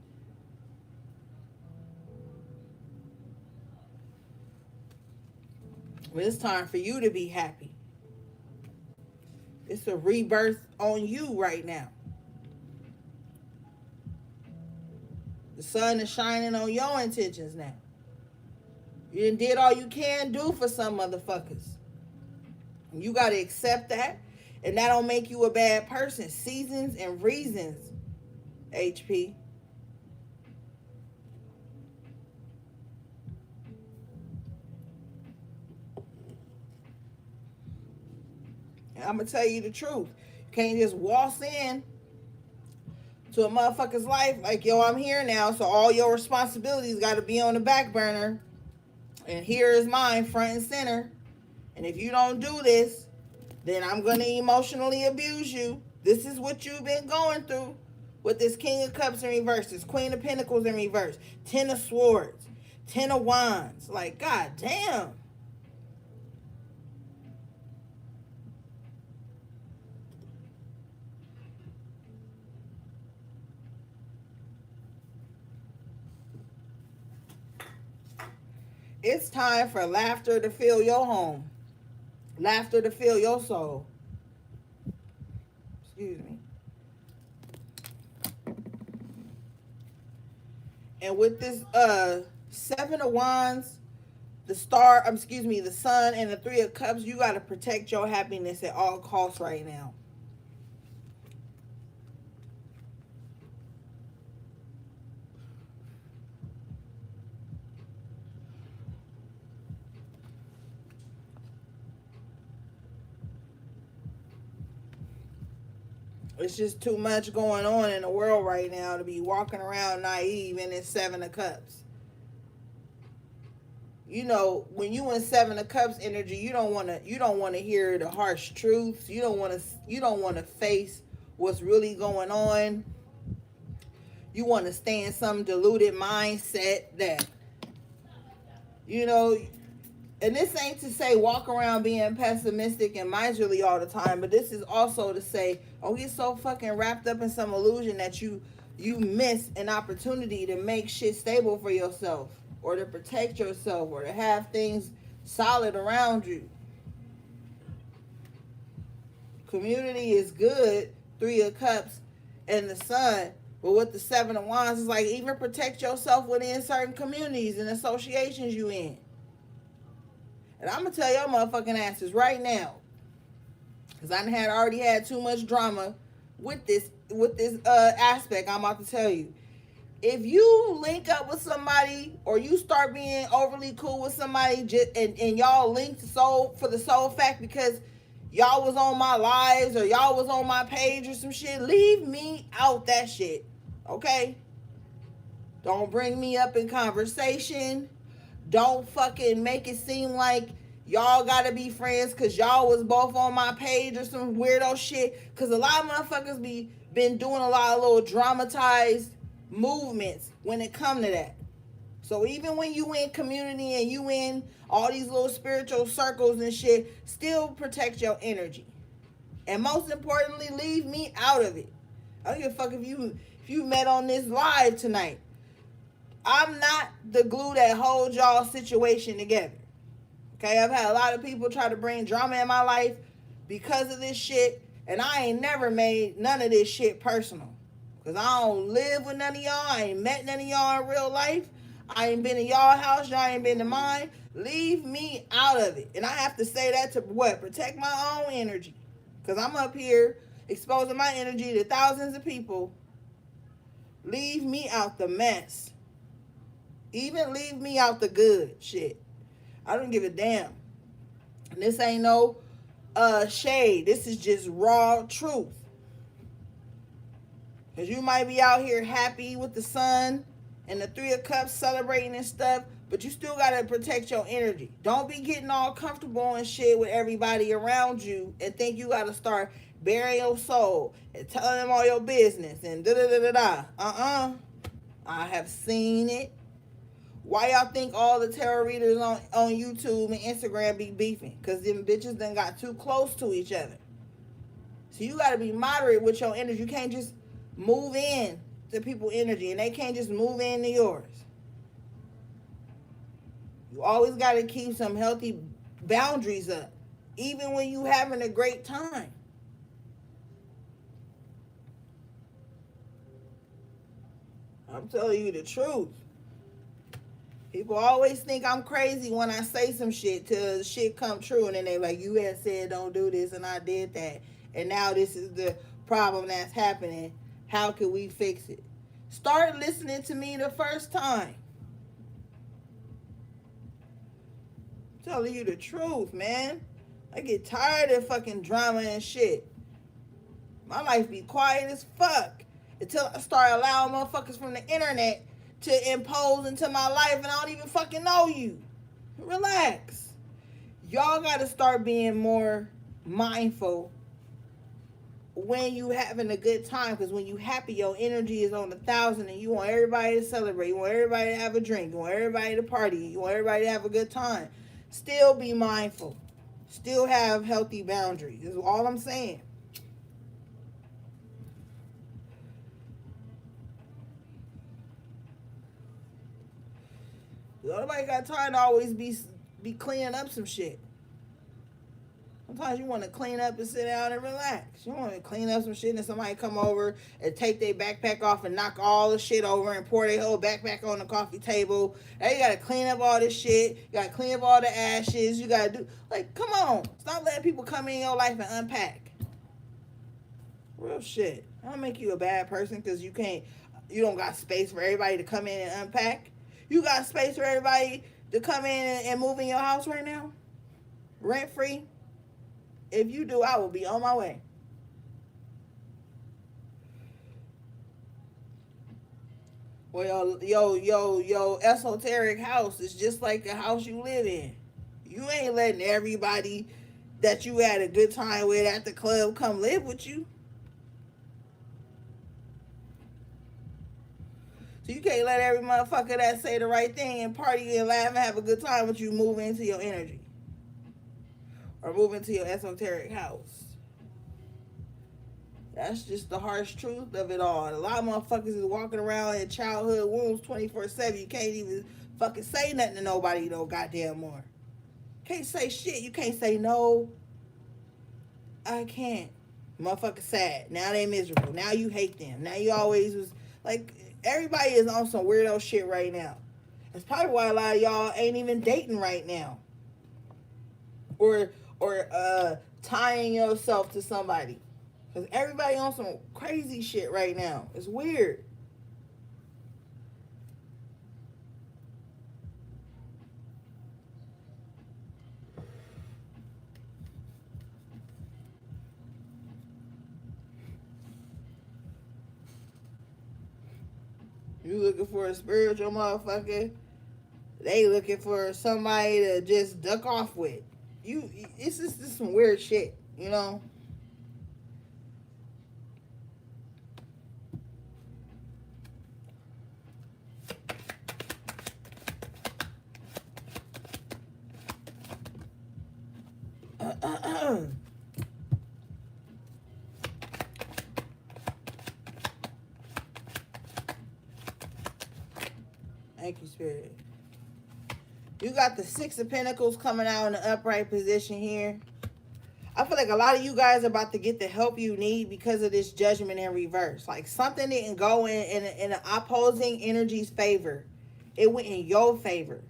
Well, it's time for you to be happy. It's a rebirth on you right now. The sun is shining on your intentions now. You done did all you can do for some motherfuckers. You got to accept that. And that don't make you a bad person. Seasons and reasons, HP. And I'm going to tell you the truth. You can't just waltz in to a motherfucker's life like, yo, I'm here now, so all your responsibilities got to be on the back burner. And here is mine, front and center. And if you don't do this, then I'm going to emotionally abuse you. This is what you've been going through with this King of Cups in reverse, this Queen of Pentacles in reverse, 10 of Swords, 10 of Wands. Like, god damn. It's time for laughter to fill your home. Laughter to fill your soul. Excuse me. And with this Seven of Wands, the Sun, and the Three of Cups, you got to protect your happiness at all costs right now. It's just too much going on in the world right now to be walking around naive in this Seven of Cups. You know, when you in Seven of Cups energy, you don't want to hear the harsh truths. You don't want to face what's really going on. You want to stay in some diluted mindset that, you know, and this ain't to say walk around being pessimistic and miserly all the time, but this is also to say, don't get so fucking wrapped up in some illusion that you miss an opportunity to make shit stable for yourself, or to protect yourself, or to have things solid around you. Community is good, Three of Cups and the Sun, but with the Seven of Wands, it's like even protect yourself within certain communities and associations you in. And I'm going to tell y'all motherfucking asses right now, because I already had too much drama with this aspect I'm about to tell you. If you link up with somebody, or you start being overly cool with somebody, and y'all linked for the sole fact because y'all was on my lives or y'all was on my page or some shit, leave me out that shit, okay? Don't bring me up in conversation. Don't fucking make it seem like y'all gotta be friends because y'all was both on my page or some weirdo shit. Because a lot of motherfuckers been doing a lot of little dramatized movements when it come to that. So even when you in community and you in all these little spiritual circles and shit, still protect your energy. And most importantly, leave me out of it. I don't give a fuck if you met on this live tonight. I'm not the glue that holds y'all situation together. Okay, I've had a lot of people try to bring drama in my life because of this shit, and I ain't never made none of this shit personal. Cause I don't live with none of y'all. I ain't met none of y'all in real life. I ain't been to y'all house. Y'all ain't been to mine. Leave me out of it. And I have to say that to what? Protect my own energy. Cause I'm up here exposing my energy to thousands of people. Leave me out the mess. Even leave me out the good shit. I don't give a damn. And this ain't no shade. This is just raw truth. Because you might be out here happy with the sun and the Three of Cups celebrating and stuff, but you still got to protect your energy. Don't be getting all comfortable and shit with everybody around you and think you got to start bearing your soul and telling them all your business and da-da-da-da-da. I have seen it. Why y'all think all the tarot readers on YouTube and Instagram be beefing? Because them bitches done got too close to each other. So you got to be moderate with your energy. You can't just move in to people's energy and they can't just move into yours. You always got to keep some healthy boundaries up, even when you having a great time. I'm telling you the truth. People always think I'm crazy when I say some shit till shit come true, and then they like, you had said don't do this and I did that, and now this is the problem that's happening. How can we fix it? Start listening to me the first time. I'm telling you the truth, man. I get tired of fucking drama and shit. My life be quiet as fuck until I start allowing motherfuckers from the internet to impose into my life and I don't even fucking know you. Relax. Y'all got to start being more mindful when you having a good time, because when you happy, your energy is on 1,000 and you want everybody to celebrate. You want everybody to have a drink. You want everybody to party. You want everybody to have a good time. Still be mindful. Still have healthy boundaries. Is all I'm saying. Nobody got time to always be cleaning up some shit. Sometimes you want to clean up and sit down and relax. You want to clean up some shit and somebody come over and take their backpack off and knock all the shit over and pour their whole backpack on the coffee table. Now you got to clean up all this shit. You got to clean up all the ashes. You got to do, like, come on. Stop letting people come in your life and unpack. Real shit. I don't make you a bad person because you don't got space for everybody to come in and unpack. You got space for everybody to come in and move in your house right now? Rent free? If you do, I will be on my way. Well, yo, esoteric house is just like the house you live in. You ain't letting everybody that you had a good time with at the club come live with you. So you can't let every motherfucker that say the right thing and party and laugh and have a good time with you move into your energy. Or move into your esoteric house. That's just the harsh truth of it all. A lot of motherfuckers is walking around in childhood wounds 24/7. You can't even fucking say nothing to nobody no goddamn more. Can't say shit. You can't say no. I can't. Motherfucker sad. Now they miserable. Now you hate them. Now you always was like, everybody is on some weirdo shit right now. That's probably why a lot of y'all ain't even dating right now. Or tying yourself to somebody. Because everybody on some crazy shit right now. It's weird. You looking for a spiritual motherfucker, they looking for somebody to just duck off with. It's just some weird shit, you know? Thank you, Spirit. You got the Six of Pentacles coming out in the upright position here. I feel like a lot of you guys are about to get the help you need because of this Judgment in reverse. Like something didn't go in an opposing energy's favor. It went in your favor.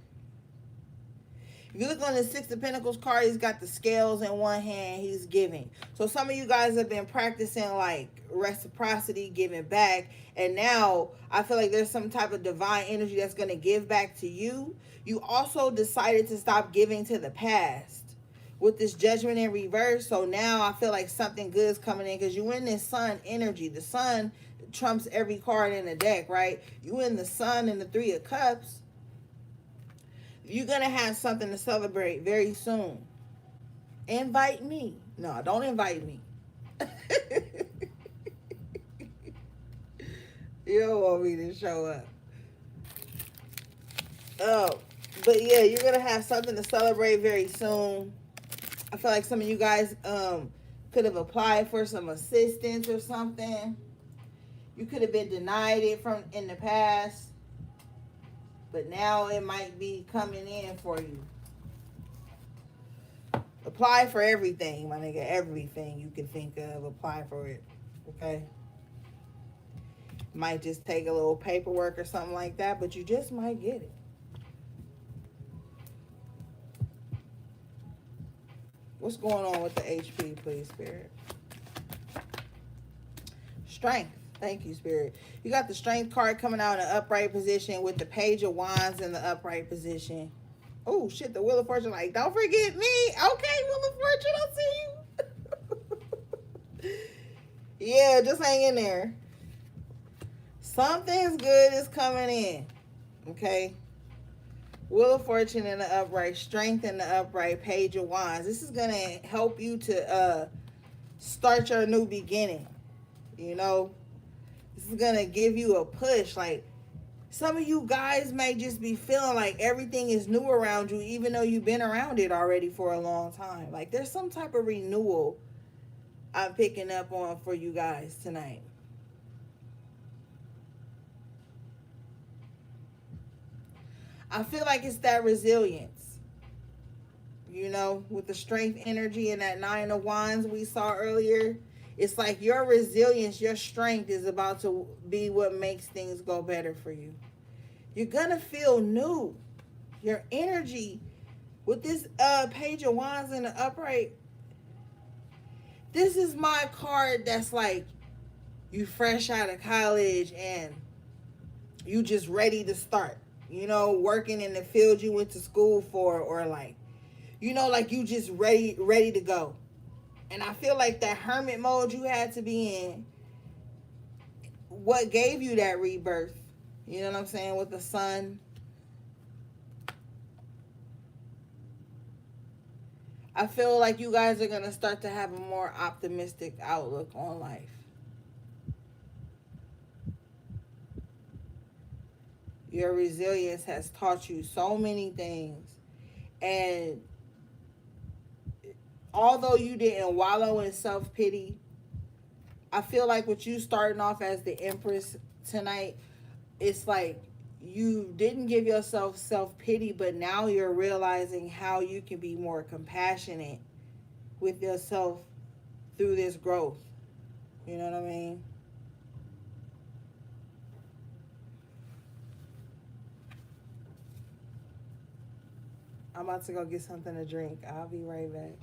If you look on the Six of Pentacles card, he's got the scales in one hand, he's giving. So some of you guys have been practicing like reciprocity, giving back. And now I feel like there's some type of divine energy that's going to give back to you. You also decided to stop giving to the past with this Judgment in reverse. So now I feel like something good is coming in because you in this Sun energy. The Sun trumps every card in the deck, right? You in the Sun and the Three of Cups. You're going to have something to celebrate very soon. Invite me. No, don't invite me. You don't want me to show up. Oh, but yeah, you're going to have something to celebrate very soon. I feel like some of you guys could have applied for some assistance or something. You could have been denied it from in the past. But now it might be coming in for you. Apply for everything, my nigga. Everything you can think of, apply for it. Okay? Might just take a little paperwork or something like that, but you just might get it. What's going on with the HP, please, Spirit? Strength. Thank you, Spirit. You got the Strength card coming out in the upright position with the Page of Wands in the upright position. Oh, shit, the Wheel of Fortune, like, don't forget me. Okay, Wheel of Fortune, I see you. Yeah, just hang in there. Something's good is coming in. Okay? Wheel of Fortune in the upright, Strength in the upright, Page of Wands. This is going to help you to start your new beginning. You know? This is going to give you a push. Like, some of you guys may just be feeling like everything is new around you, even though you've been around it already for a long time. Like, there's some type of renewal I'm picking up on for you guys tonight. I feel like it's that resilience. You know, with the Strength energy and that Nine of Wands we saw earlier. It's like your resilience, your strength is about to be what makes things go better for you. You're going to feel new. Your energy with this Page of Wands in the upright. This is my card that's like you fresh out of college and you just ready to start. You know, working in the field you went to school for, or like, you know, like you just ready to go. And I feel like that hermit mode you had to be in, what gave you that rebirth, you know what I'm saying, with the Sun. I feel like you guys are going to start to have a more optimistic outlook on life. Your resilience has taught you so many things. And although you didn't wallow in self-pity, I feel like with you starting off as the Empress tonight, it's like you didn't give yourself self-pity, but now you're realizing how you can be more compassionate with yourself through this growth. You know what I mean? I'm about to go get something to drink. I'll be right back.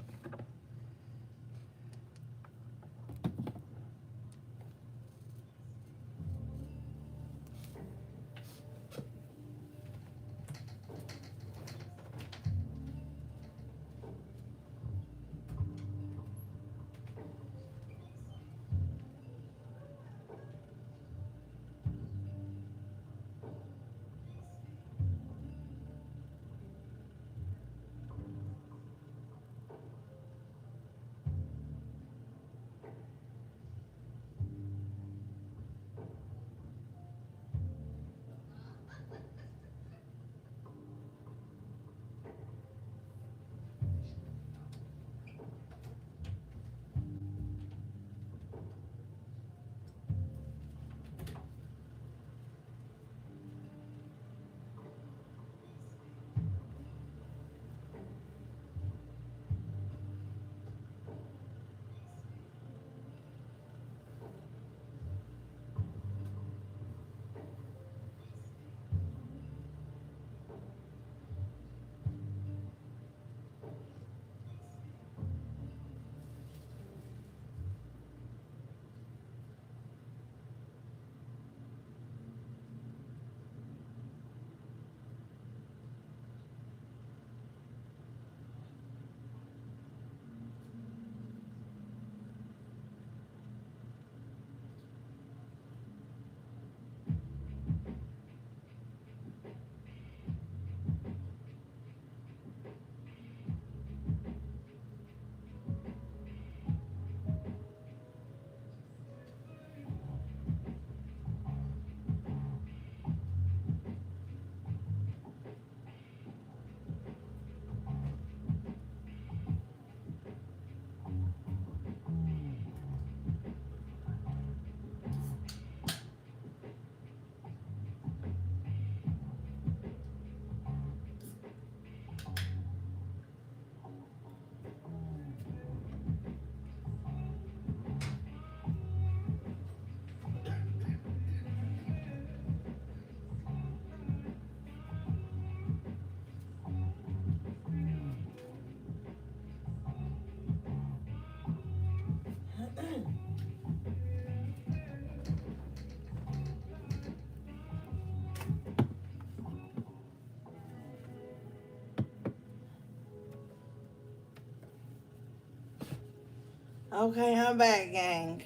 Okay, I'm back, gang.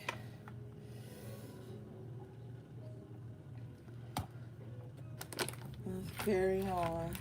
Let's carry on.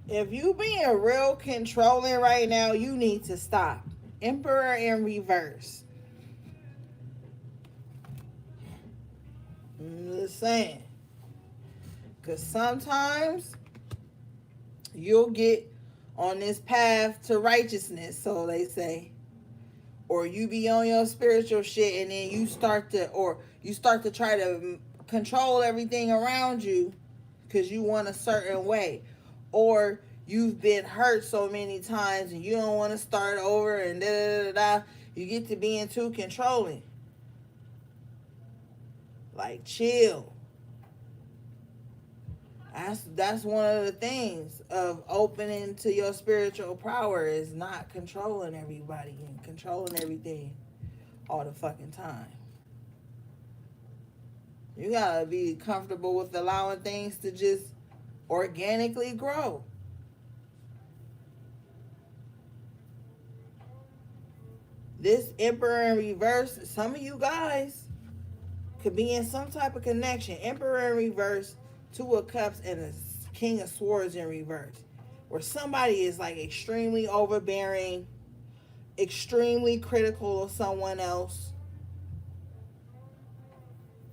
If you being real controlling right now, you need to stop. Emperor in reverse. I'm just saying. Because sometimes you'll get on this path to righteousness, so they say. Or you be on your spiritual shit and then you start to try to control everything around you because you want a certain way. Or you've been hurt so many times and you don't want to start over and da da da da. You get to being too controlling. Like, chill. That's one of the things of opening to your spiritual power is not controlling everybody and controlling everything all the fucking time. You gotta be comfortable with allowing things to just organically grow. This Emperor in reverse, some of you guys could be in some type of connection. Emperor in reverse, Two of Cups, and a King of Swords in reverse. Where somebody is like extremely overbearing, extremely critical of someone else,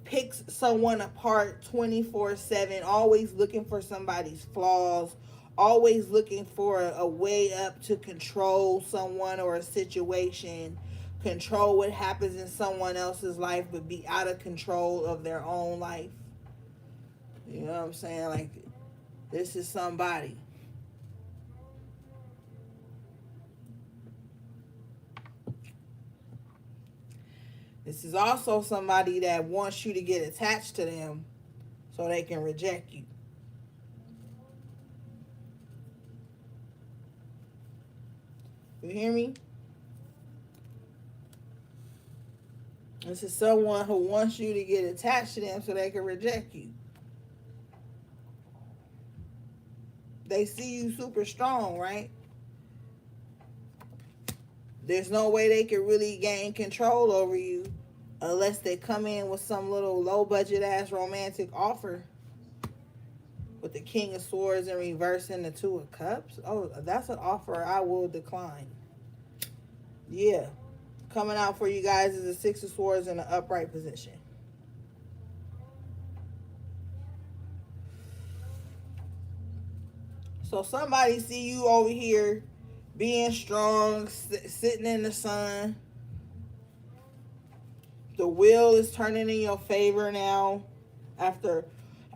picks someone apart 24/7, always looking for somebody's flaws, always looking for a way up to control someone or a situation, control what happens in someone else's life, but be out of control of their own life. You know what I'm saying? Like, this is somebody. This is also somebody that wants you to get attached to them so they can reject you. You hear me? This is someone who wants you to get attached to them so they can reject you. They see you super strong, right? There's no way they can really gain control over you unless they come in with some little low budget ass romantic offer. With the King of Swords in reverse and the Two of Cups. Oh, that's an offer I will decline. Yeah. Coming out for you guys is the Six of Swords in an upright position. So somebody see you over here being strong, sitting in the sun. The wheel is turning in your favor now after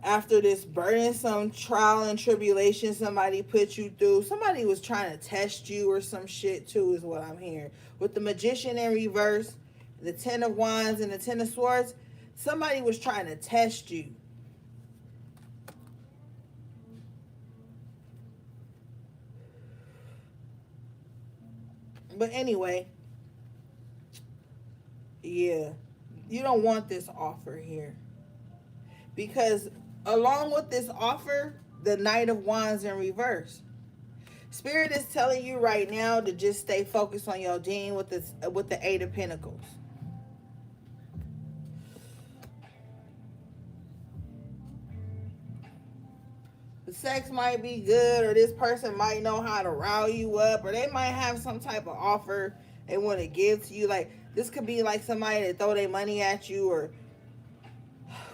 this burdensome trial and tribulation somebody put you through. Somebody was trying to test you or some shit too, is what I'm hearing. With the Magician in reverse, the Ten of Wands and the Ten of Swords, somebody was trying to test you. But anyway, yeah, you don't want this offer here. Because along with this offer, the Knight of Wands in reverse. Spirit is telling you right now to just stay focused on your dean with the Eight of Pentacles. The sex might be good, or this person might know how to rile you up, or they might have some type of offer they want to give to you. Like, this could be like somebody that throw their money at you, or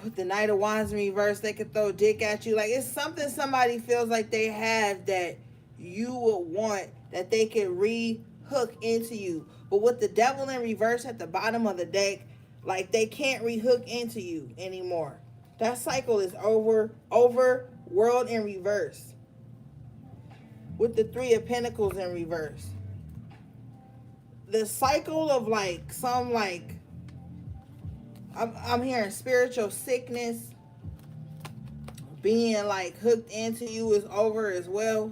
with the Knight of Wands in reverse, they could throw dick at you. Like, it's something somebody feels like they have that you would want, that they can re-hook into you. But with the Devil in reverse at the bottom of the deck, like, they can't re-hook into you anymore. That cycle is over. World in reverse. With the Three of Pentacles in reverse. The cycle of like some like I'm hearing spiritual sickness, being like hooked into you is over as well.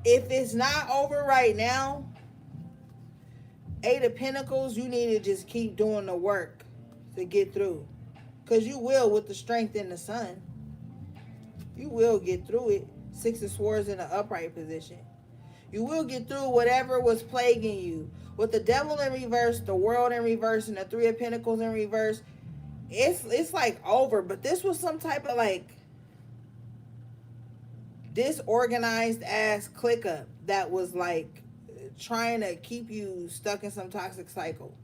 If it's not over right now, Eight of Pentacles, you need to just keep doing the work to get through. Because you will with the strength in the sun. You will get through it. Six of Swords in the upright position. You will get through whatever was plaguing you. With the Devil in reverse, the World in reverse, and the Three of Pentacles in reverse, it's like over. But this was some type of like disorganized ass click up that was like trying to keep you stuck in some toxic cycle.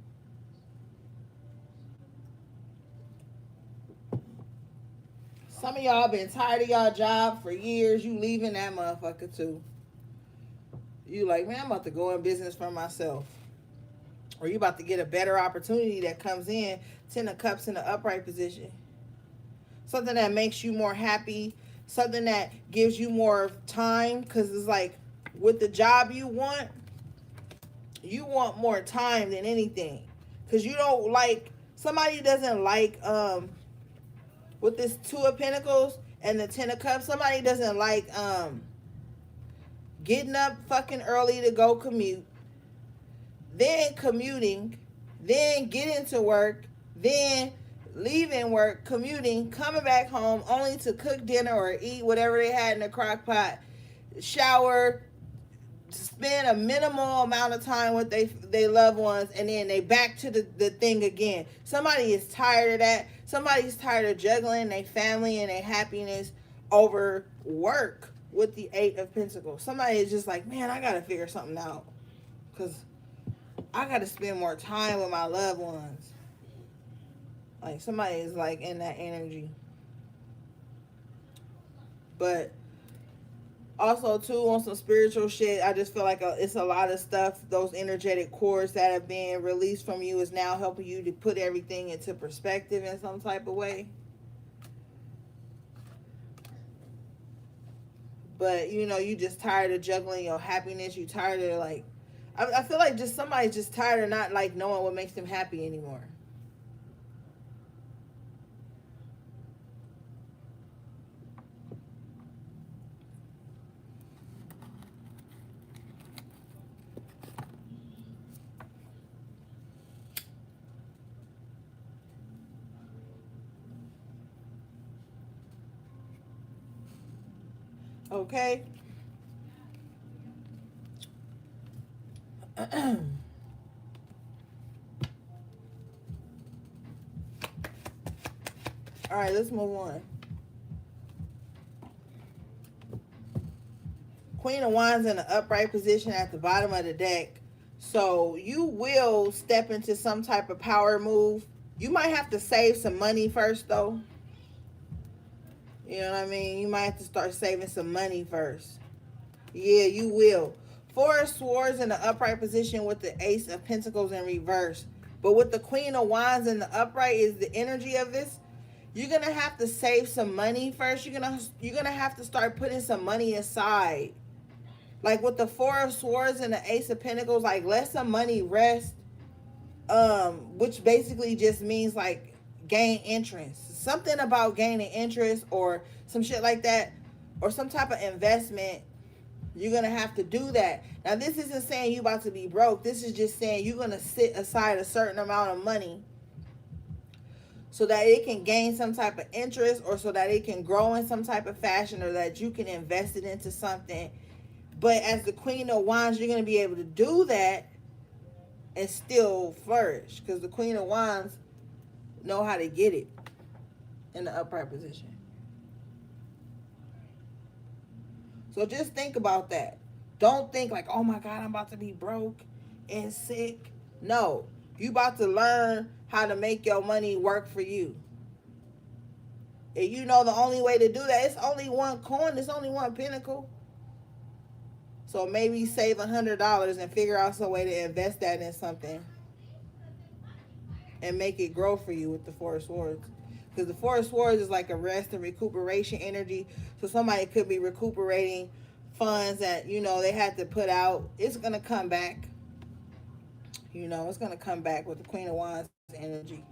Some of y'all been tired of y'all job for years. You leaving that motherfucker too. You like, man, I'm about to go in business for myself. Or you about to get a better opportunity that comes in. Ten of Cups in the upright position. Something that makes you more happy. Something that gives you more time. Because it's like, with the job you want more time than anything. Because you don't like, somebody doesn't like, with this Two of Pentacles and the Ten of Cups, somebody doesn't like, getting up fucking early to go commute, then commuting, then getting to work, then leaving work, commuting, coming back home only to cook dinner or eat whatever they had in the crock pot, shower, spend a minimal amount of time with they loved ones, and then they back to the thing again. Somebody is tired of that. Somebody's tired of juggling their family and their happiness over work with the Eight of Pentacles. Somebody is just like, man, I gotta figure something out because I gotta spend more time with my loved ones. Like somebody is like in that energy. But also too, on some spiritual shit, I just feel like it's a lot of stuff. Those energetic cords that have been released from you is now helping you to put everything into perspective in some type of way. But you know, you just tired of juggling your happiness. You tired of like, I feel like just somebody's just tired of not like knowing what makes them happy anymore. Okay. All right, let's move on. Queen of Wands in the upright position at the bottom of the deck. So you will step into some type of power move. You might have to save some money first, though. You know what I mean? You might have to start saving some money first. Yeah, you will. Four of Swords in the upright position with the Ace of Pentacles in reverse. But with the Queen of Wands in the upright is the energy of this. You're going to have to save some money first. You're gonna have to start putting some money aside. Like with the Four of Swords and the Ace of Pentacles, like let some money rest. Which basically just means like gain interest. Something about gaining interest or some shit like that. Or some type of investment. You're going to have to do that. Now, this isn't saying you're about to be broke. This is just saying you're going to sit aside a certain amount of money so that it can gain some type of interest or so that it can grow in some type of fashion or that you can invest it into something. But as the Queen of Wands, you're going to be able to do that and still flourish because the Queen of Wands know how to get it in the upright position. So just think about that. Don't think like, oh my God, I'm about to be broke and sick. No, you about to learn how to make your money work for you. And you know the only way to do that, it's only one coin, it's only one pentacle. So maybe save $100 and figure out some way to invest that in something and make it grow for you with the Four of Swords. Because the Four of Swords is like a rest and recuperation energy. So somebody could be recuperating funds that, you know, they had to put out. It's going to come back. You know, it's going to come back with the Queen of Wands energy.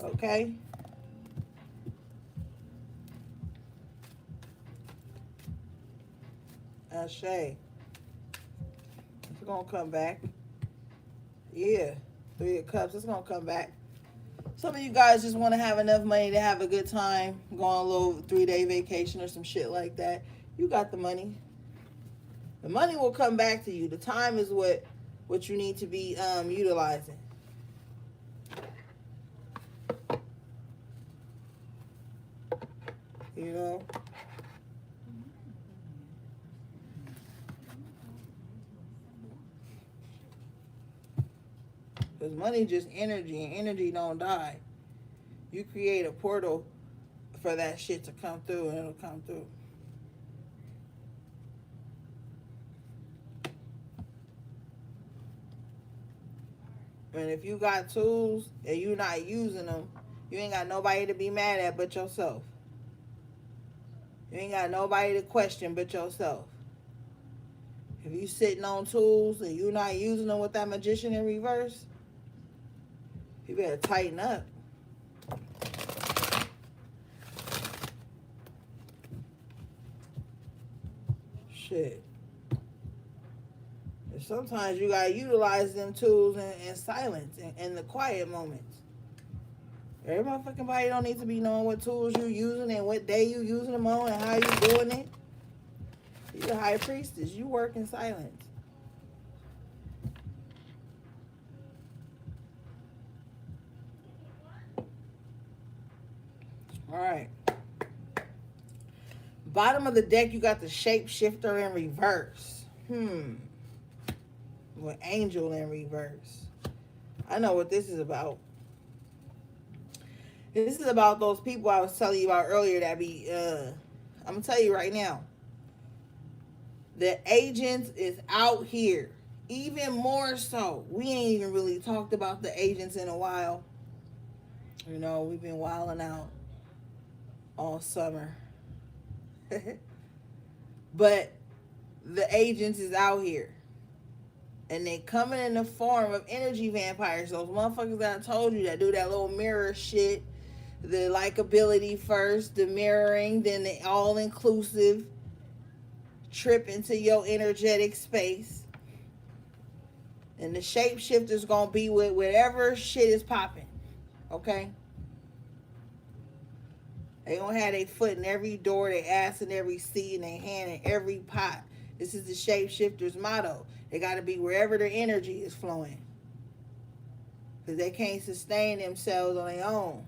Okay? Ashe. It's gonna come back. Yeah. Three of Cups. It's gonna come back. Some of you guys just want to have enough money to have a good time, go on a little 3-day vacation or some shit like that. You got the money. The money will come back to you. The time is what you need to be utilizing. You know? Because money just energy, and energy don't die. You create a portal for that shit to come through, and it'll come through. And if you got tools and you're not using them, you ain't got nobody to be mad at but yourself. You ain't got nobody to question but yourself. If you sitting on tools and you're not using them with that magician in reverse, you better tighten up. Shit. And sometimes you gotta utilize them tools in silence, in the quiet moments. Every motherfucking body don't need to be knowing what tools you using and what day you using them on and how you doing it. You're the high priestess. You work in silence. All right. Bottom of the deck, you got the shapeshifter in reverse. With angel in reverse. I know what this is about. This is about those people I was telling you about earlier that be, I'm going to tell you right now. The agents is out here. Even more so. We ain't even really talked about the agents in a while. You know, we've been wilding out all summer. But the agents is out here. And they coming in the form of energy vampires. Those motherfuckers that I told you that do that little mirror shit. The likability first, the mirroring, then the all-inclusive trip into your energetic space. And the shapeshifter's gonna be with whatever shit is popping. Okay? They gonna have their foot in every door, their ass in every seat, and their hand in every pot. This is the shapeshifter's motto. They gotta be wherever their energy is flowing. Because they can't sustain themselves on their own.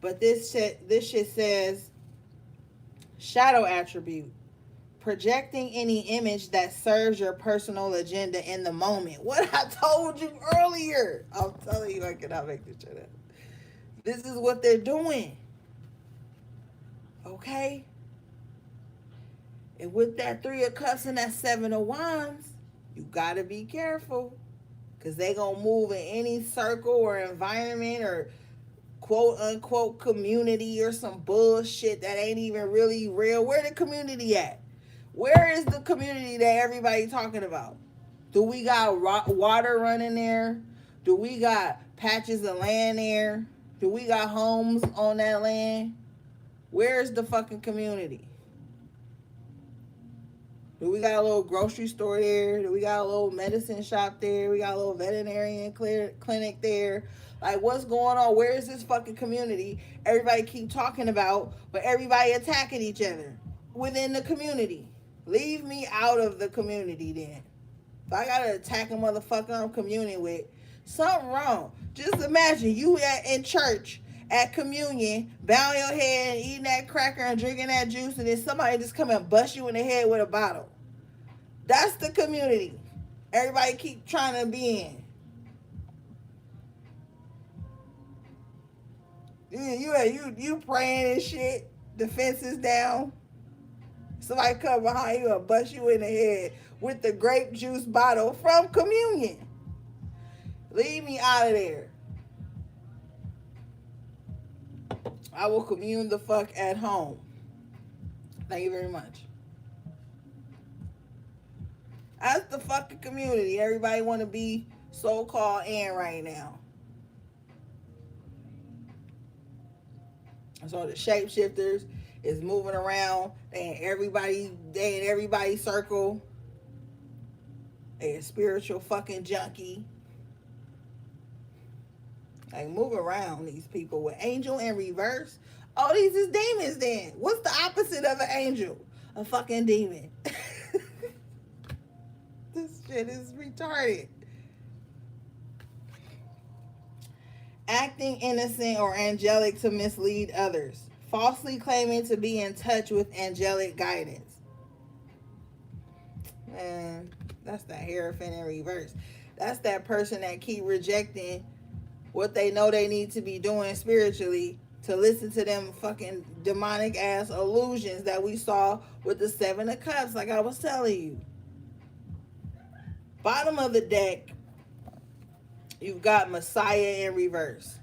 But this shit says, shadow attribute. Projecting any image that serves your personal agenda in the moment. What I told you earlier. I'm telling you, I cannot make this shit up. This is what they're doing. Okay? And with that 3 of Cups and that 7 of Wands, you gotta be careful. Because they gonna move in any circle or environment or quote unquote community or some bullshit that ain't even really real. Where the community at? Where is the community that everybody talking about? Do we got water running there? Do we got patches of land there? Do we got homes on that land? Where's the fucking community? Do we got a little grocery store there? Do we got a little medicine shop there? We got a little veterinarian clinic there? Like, what's going on? Where is this fucking community everybody keep talking about, but everybody attacking each other within the community? Leave me out of the community then. If I gotta attack a motherfucker I'm communing with, something wrong. Just imagine you in church at communion, bowing your head and eating that cracker and drinking that juice, and then somebody just come and bust you in the head with a bottle. That's the community everybody keep trying to be in. You praying and shit, defenses down. Somebody come behind you and bust you in the head with the grape juice bottle from communion. Leave me out of there. I will commune the fuck at home. Thank you very much. That's the fucking community everybody want to be so-called in right now. So the shapeshifters is moving around. They in everybody's circle. They a spiritual fucking junkie. Like move around these people with angel in reverse. Oh, these is demons then. What's the opposite of an angel? A fucking demon. This shit is retarded. Acting innocent or angelic to mislead others. Falsely claiming to be in touch with angelic guidance. Man, that's the Hierophant in reverse. That's that person that keep rejecting what they know they need to be doing spiritually to listen to them fucking demonic ass illusions that we saw with the Seven of Cups, like I was telling you. Bottom of the deck, you've got Messiah in reverse.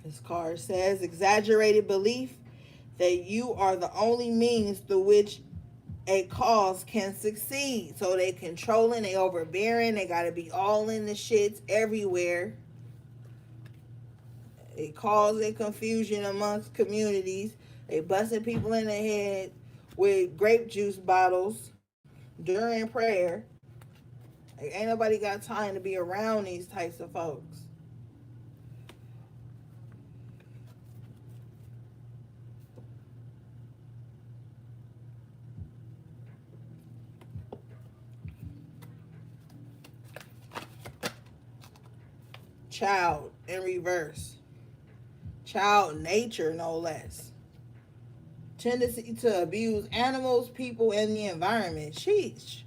This card says exaggerated belief that you are the only means through which a cause can succeed. So they controlling, they overbearing, they gotta be all in the shits everywhere. They causing confusion amongst communities. They busting people in the head with grape juice bottles during prayer. Like, ain't nobody got time to be around these types of folks. Child in reverse. Child nature, no less. Tendency to abuse animals, people, and the environment. Sheesh.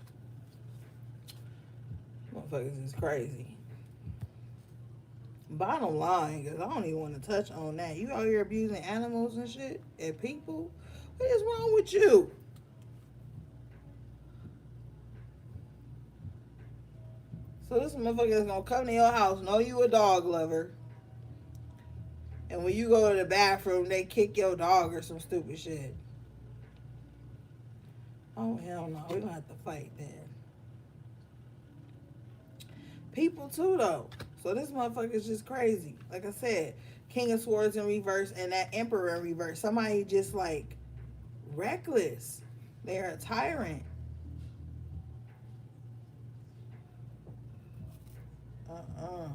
Motherfuckers is crazy. Bottom line, because I don't even want to touch on that. You out here abusing animals and shit and people? What is wrong with you? So this motherfucker is gonna come to your house, know you a dog lover, and when you go to the bathroom, they kick your dog or some stupid shit. Oh hell no, we gonna have to fight then. People too though. So this motherfucker is just crazy. Like I said, King of Swords in reverse and that Emperor in reverse. Somebody just like reckless. They're a tyrant. Uh-uh.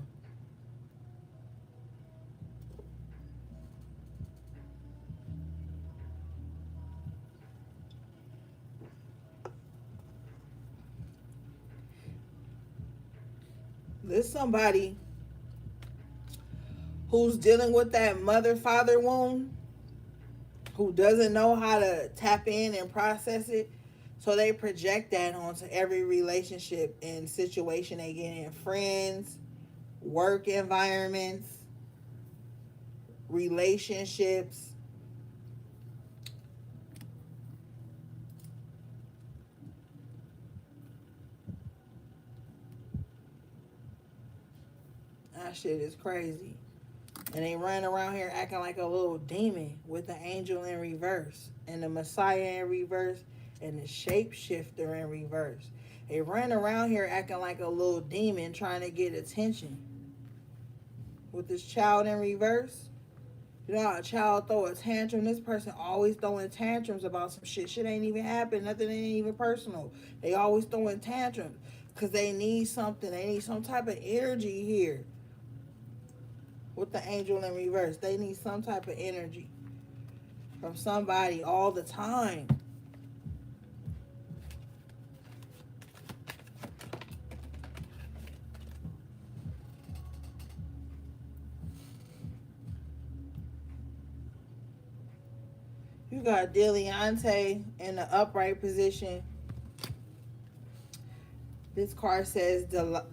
There's somebody who's dealing with that mother-father wound, who doesn't know how to tap in and process it. So they project that onto every relationship and situation they get in. Friends, work environments, relationships. That shit is crazy. And they run around here acting like a little demon with the angel in reverse and the Messiah in reverse and the shapeshifter in reverse. They run around here acting like a little demon trying to get attention. With this child in reverse, you know how a child throw a tantrum? This person always throwing tantrums about some shit. Shit ain't even happened. Nothing ain't even personal. They always throwing tantrums because they need something. They need some type of energy here. With the angel in reverse, they need some type of energy from somebody all the time. You got Deliante in the upright position. This card says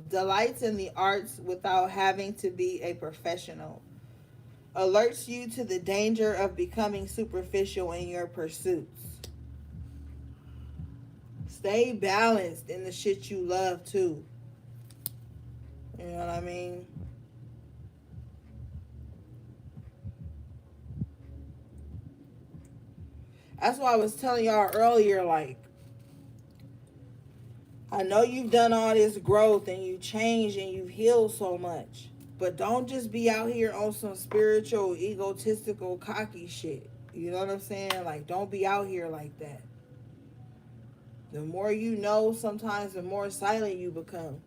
delights in the arts without having to be a professional. Alerts you to the danger of becoming superficial in your pursuits. Stay balanced in the shit you love too. You know what I mean? That's why I was telling y'all earlier, like, I know you've done all this growth and you've changed and you've healed so much. But don't just be out here on some spiritual, egotistical, cocky shit. You know what I'm saying? Like, don't be out here like that. The more you know, sometimes the more silent you become.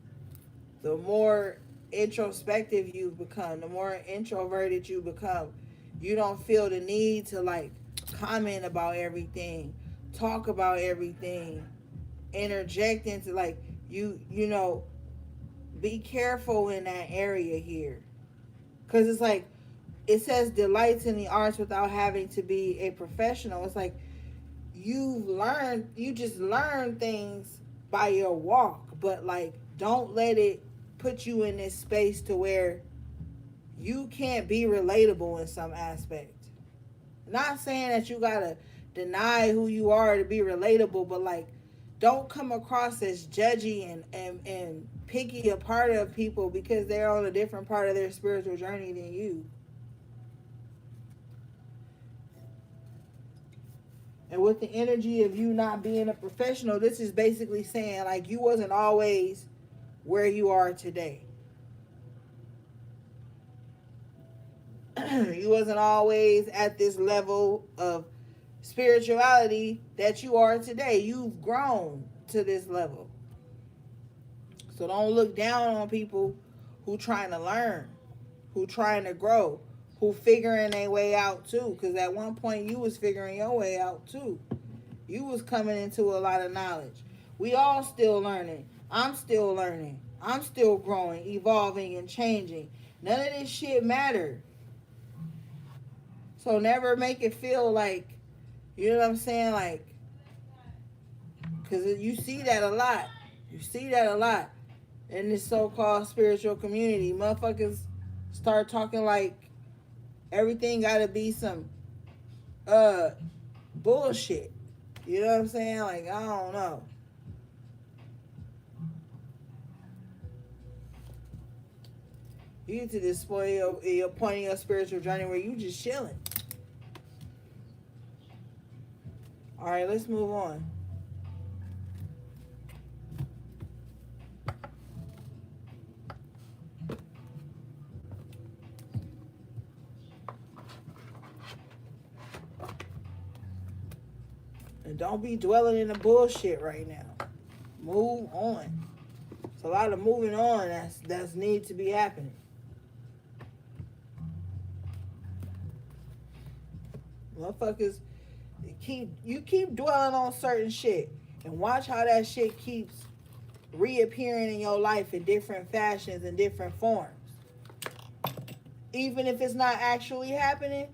The more introspective you become. The more introverted you become. You don't feel the need to, like, comment about everything. Talk about everything. Interject into, like, you know, be careful in that area here. Because it's like, it says delights in the arts without having to be a professional. It's like, you just learn things by your walk, but like, don't let it put you in this space to where you can't be relatable in some aspect. Not saying that you gotta deny who you are to be relatable, but like, don't come across as judgy and picky a part of people because they're on a different part of their spiritual journey than you. And with the energy of you not being a professional, this is basically saying, like, you wasn't always where you are today. You wasn't always at this level of spirituality that you are today. You've grown to this level. So don't look down on people who trying to learn, who trying to grow, who figuring their way out too. Because at one point you was figuring your way out too. You was coming into a lot of knowledge. We all still learning. I'm still learning. I'm still growing, evolving, and changing. None of this shit matter. So never make it feel like, you know what I'm saying? Like, because you see that a lot. You see that a lot in this so-called spiritual community. Motherfuckers start talking like everything gotta be some bullshit. You know what I'm saying? Like, I don't know. You get to this point your point in your spiritual journey where you just chilling. All right, let's move on. And don't be dwelling in the bullshit right now. Move on. It's a lot of moving on that's need to be happening. Motherfuckers, keep dwelling on certain shit and watch how that shit keeps reappearing in your life in different fashions and different forms. Even if it's not actually happening,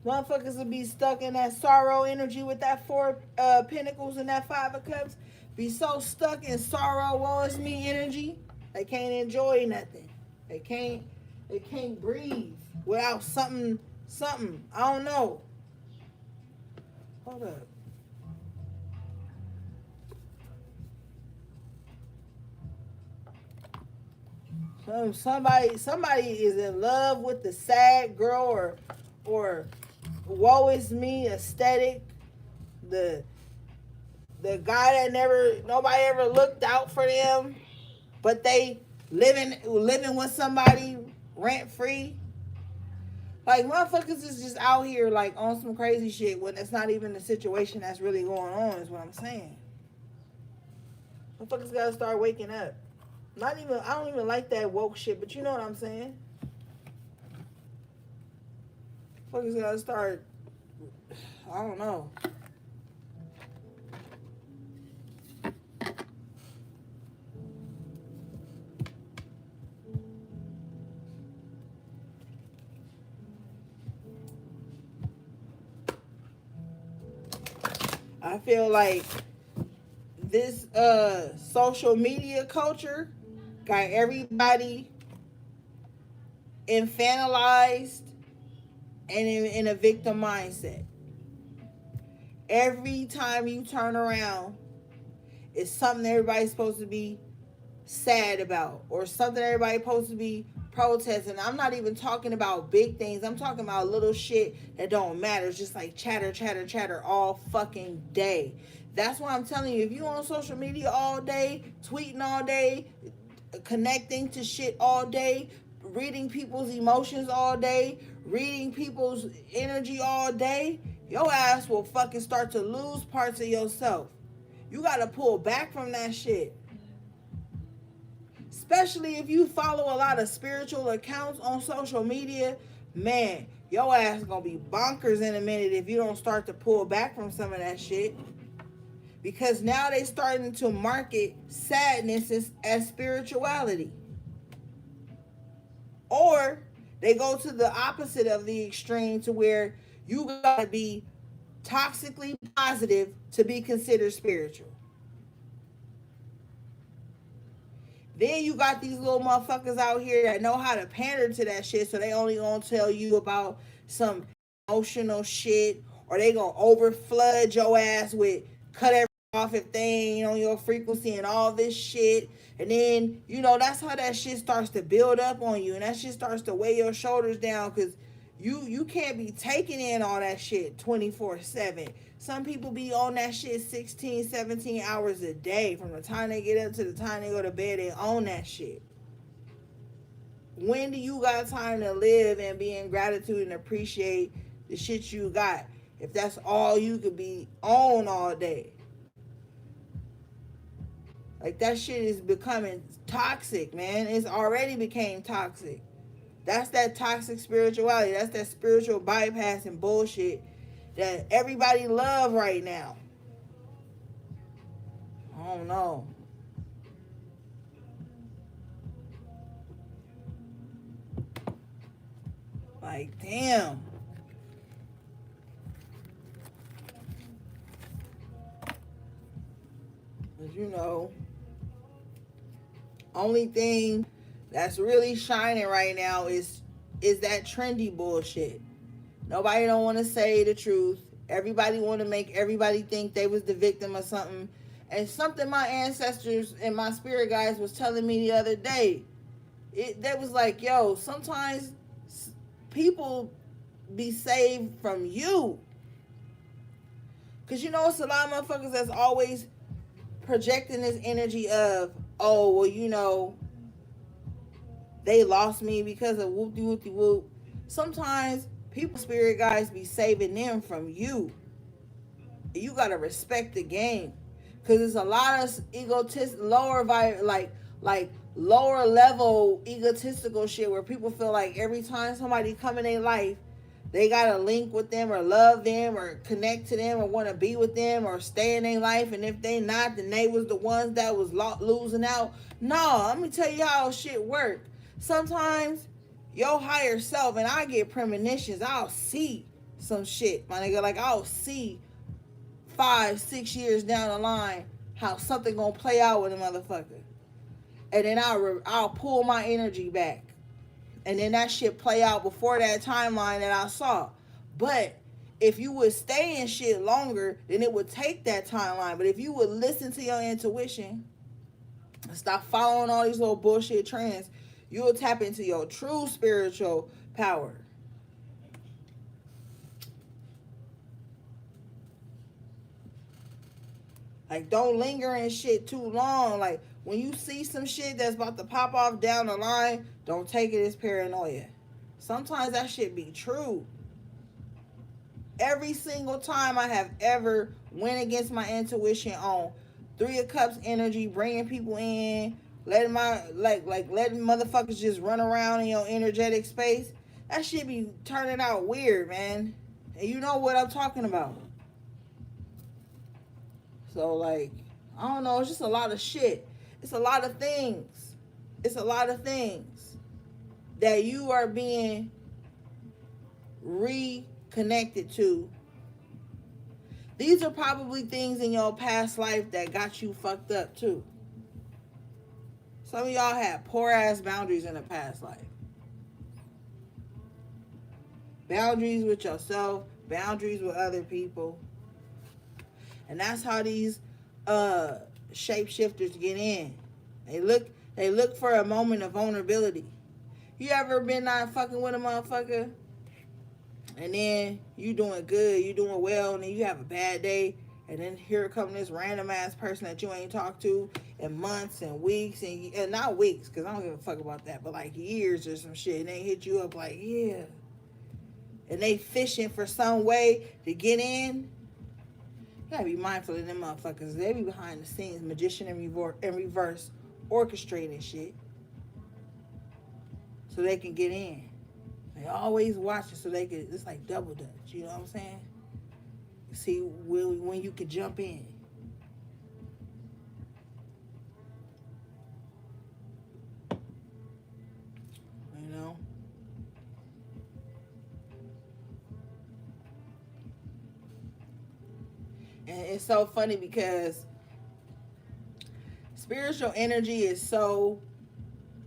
motherfuckers will be stuck in that sorrow energy with that four pentacles and that 5 of cups. Be so stuck in sorrow, woe is me energy, they can't enjoy nothing. They can't breathe without something. I don't know. Hold up. Somebody is in love with the sad girl or woe is me aesthetic. The guy that nobody ever looked out for them, but they living with somebody rent free. Like, motherfuckers is just out here like on some crazy shit when it's not even the situation that's really going on, is what I'm saying. Motherfuckers gotta start waking up. I don't even like that woke shit, but you know what I'm saying. Motherfuckers gotta start, I don't know. I feel like this social media culture got everybody infantilized and in a victim mindset. Every time you turn around, it's something everybody's supposed to be sad about or something everybody's supposed to be protesting. I'm not even talking about big things. I'm talking about little shit that don't matter. It's just like chatter all fucking day. That's why I'm telling you, if you on social media all day, tweeting all day, connecting to shit all day, reading people's emotions all day, reading people's energy all day, your ass will fucking start to lose parts of yourself. You gotta pull back from that shit. Especially if you follow a lot of spiritual accounts on social media, man, your ass gonna be bonkers in a minute if you don't start to pull back from some of that shit. Because now they starting to market sadness as spirituality. Or they go to the opposite of the extreme to where you gotta be toxically positive to be considered spiritual. Then you got these little motherfuckers out here that know how to pander to that shit, so they only gonna tell you about some emotional shit, or they gonna over flood your ass with cut everything off if they ain't on your frequency and all this shit. And then, that's how that shit starts to build up on you, and that shit starts to weigh your shoulders down, because you can't be taking in all that shit 24/7. Some people be on that shit 16, 17 hours a day. From the time they get up to the time they go to bed, they own that shit. When do you got time to live and be in gratitude and appreciate the shit you got, if that's all you could be on all day? Like, that shit is becoming toxic, man. It's already became toxic. That's that toxic spirituality. That's that spiritual bypassing bullshit that everybody love right now. I don't know. Like, damn. But only thing that's really shining right now is that trendy bullshit. Nobody don't want to say the truth. Everybody want to make everybody think they was the victim of something. And something my ancestors and my spirit guides was telling me the other day. They was like, yo, sometimes people be saved from you. Because it's a lot of motherfuckers that's always projecting this energy of, oh, well, they lost me because of whoop-de-whoop-de-whoop. Sometimes people, spirit guides, be saving them from you. You gotta respect the game, because it's a lot of lower level egotistical shit where people feel like every time somebody come in their life, they gotta link with them or love them or connect to them or want to be with them or stay in their life, and if they not, then they was the ones that was losing out. No, let me tell you how shit work. Sometimes your higher self, and I get premonitions, I'll see some shit, my nigga. Like, I'll see 5-6 years down the line how something gonna play out with a motherfucker, and then I'll pull my energy back, and then that shit play out before that timeline that I saw. But if you would stay in shit longer, then it would take that timeline. But if you would listen to your intuition and stop following all these little bullshit trends, you will tap into your true spiritual power. Like, don't linger in shit too long. Like, when you see some shit that's about to pop off down the line, don't take it as paranoia. Sometimes that shit be true. Every single time I have ever went against my intuition on 3 of Cups energy, bringing people in, letting letting motherfuckers just run around in your energetic space, that shit be turning out weird, man. And you know what I'm talking about. So, like, I don't know, it's just a lot of shit. It's a lot of things. It's a lot of things that you are being reconnected to. These are probably things in your past life that got you fucked up too. Some of y'all had poor ass boundaries in a past life. Boundaries with yourself, boundaries with other people. And that's how these shapeshifters get in. They look for a moment of vulnerability. You ever been not fucking with a motherfucker, and then you doing good, you doing well, and then you have a bad day, And then here come this random ass person that you ain't talked to in months and weeks and not weeks, because I don't give a fuck about that, but like years or some shit. And they hit you up like, yeah. And they fishing for some way to get in. You gotta be mindful of them motherfuckers. They be behind the scenes, magician and reverse, orchestrating shit so they can get in. They always watch it so they can. It's like double dutch. You know what I'm saying? See when you can jump in. You know. And it's so funny because spiritual energy is so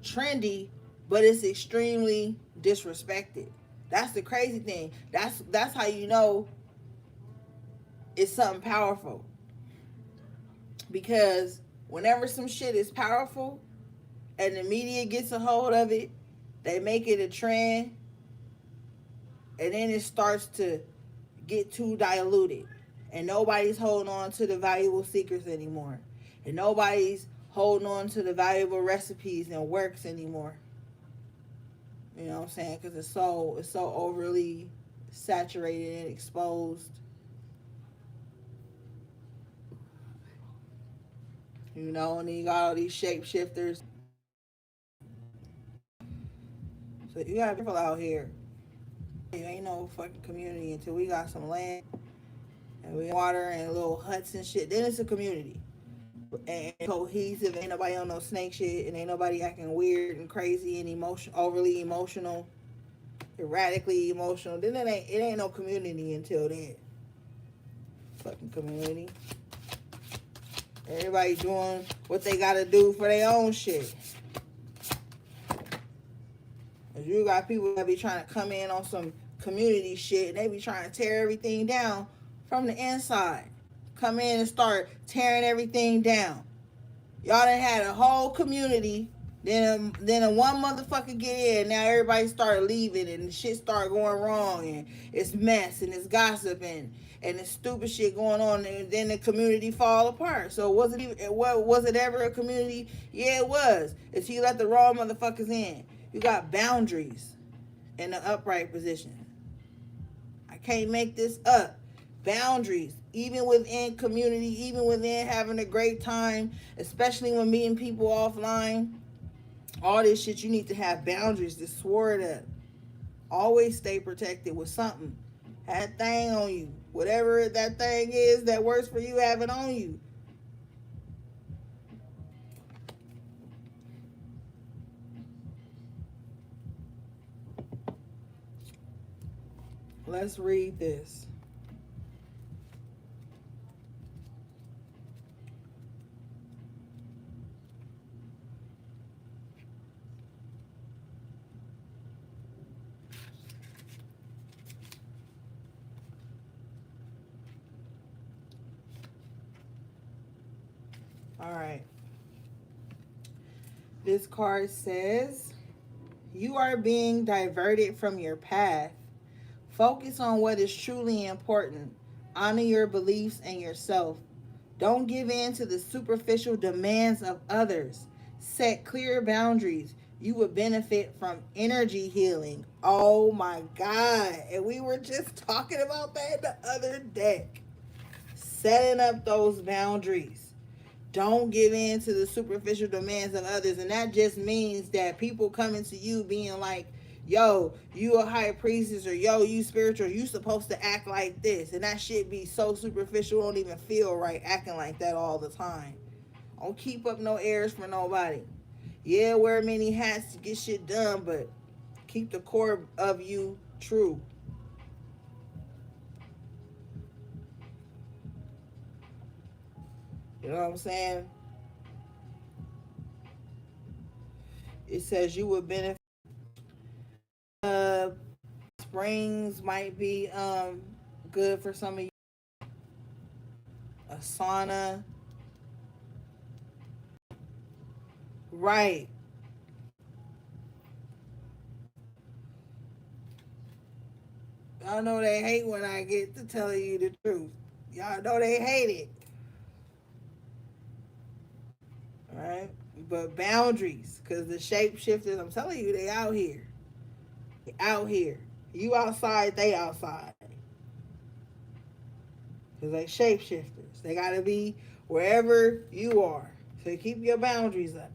trendy, but it's extremely disrespected. That's the crazy thing. That's how you know it's something powerful. Because whenever some shit is powerful and the media gets a hold of it, they make it a trend, and then it starts to get too diluted. And nobody's holding on to the valuable secrets anymore. And nobody's holding on to the valuable recipes and works anymore. You know what I'm saying? Because it's so overly saturated and exposed. You know, and then you got all these shapeshifters. So you got people out here. There ain't no fucking community until we got some land and we got water and little huts and shit. Then it's a community. And cohesive. Ain't nobody on no snake shit, and ain't nobody acting weird and crazy and overly emotional, erratically emotional. Then it ain't no community until then. Fucking community. Everybody doing what they gotta do for their own shit. Cause you got people that be trying to come in on some community shit, and they be trying to tear everything down from the inside. Come in and start tearing everything down. Y'all done had a whole community, then a one motherfucker get in. Now everybody started leaving, and the shit started going wrong, and it's mess, and it's gossip, and it's stupid shit going on, and then the community fall apart. So was it ever a community? Yeah, it was. If you let the wrong motherfuckers in, you got boundaries in the upright position. I can't make this up. Boundaries, even within community, even within having a great time, especially when meeting people offline, all this shit, you need to have boundaries to swore it up. Always stay protected with something. Have a thing on you. Whatever that thing is that works for you, have it on you. Let's read this. All right. This card says, you are being diverted from your path. Focus on what is truly important. Honor your beliefs and yourself. Don't give in to the superficial demands of others. Set clear boundaries. You will benefit from energy healing. Oh my God. And we were just talking about that the other deck. Setting up those boundaries. Don't give in to the superficial demands of others. And that just means that people coming to you being like, yo, you a high priestess, or yo, you spiritual, you supposed to act like this. And that shit be so superficial, don't even feel right acting like that all the time. Don't keep up no airs for nobody. Yeah, wear many hats to get shit done, but keep the core of you true. You know what I'm saying? It says you would benefit. Springs might be good for some of you. A sauna. Right. I know they hate when I get to tell you the truth. Y'all know they hate it. All right? But boundaries, because the shapeshifters, I'm telling you, they out here. They out here. You outside, they outside. Because they shapeshifters. They got to be wherever you are. So keep your boundaries up.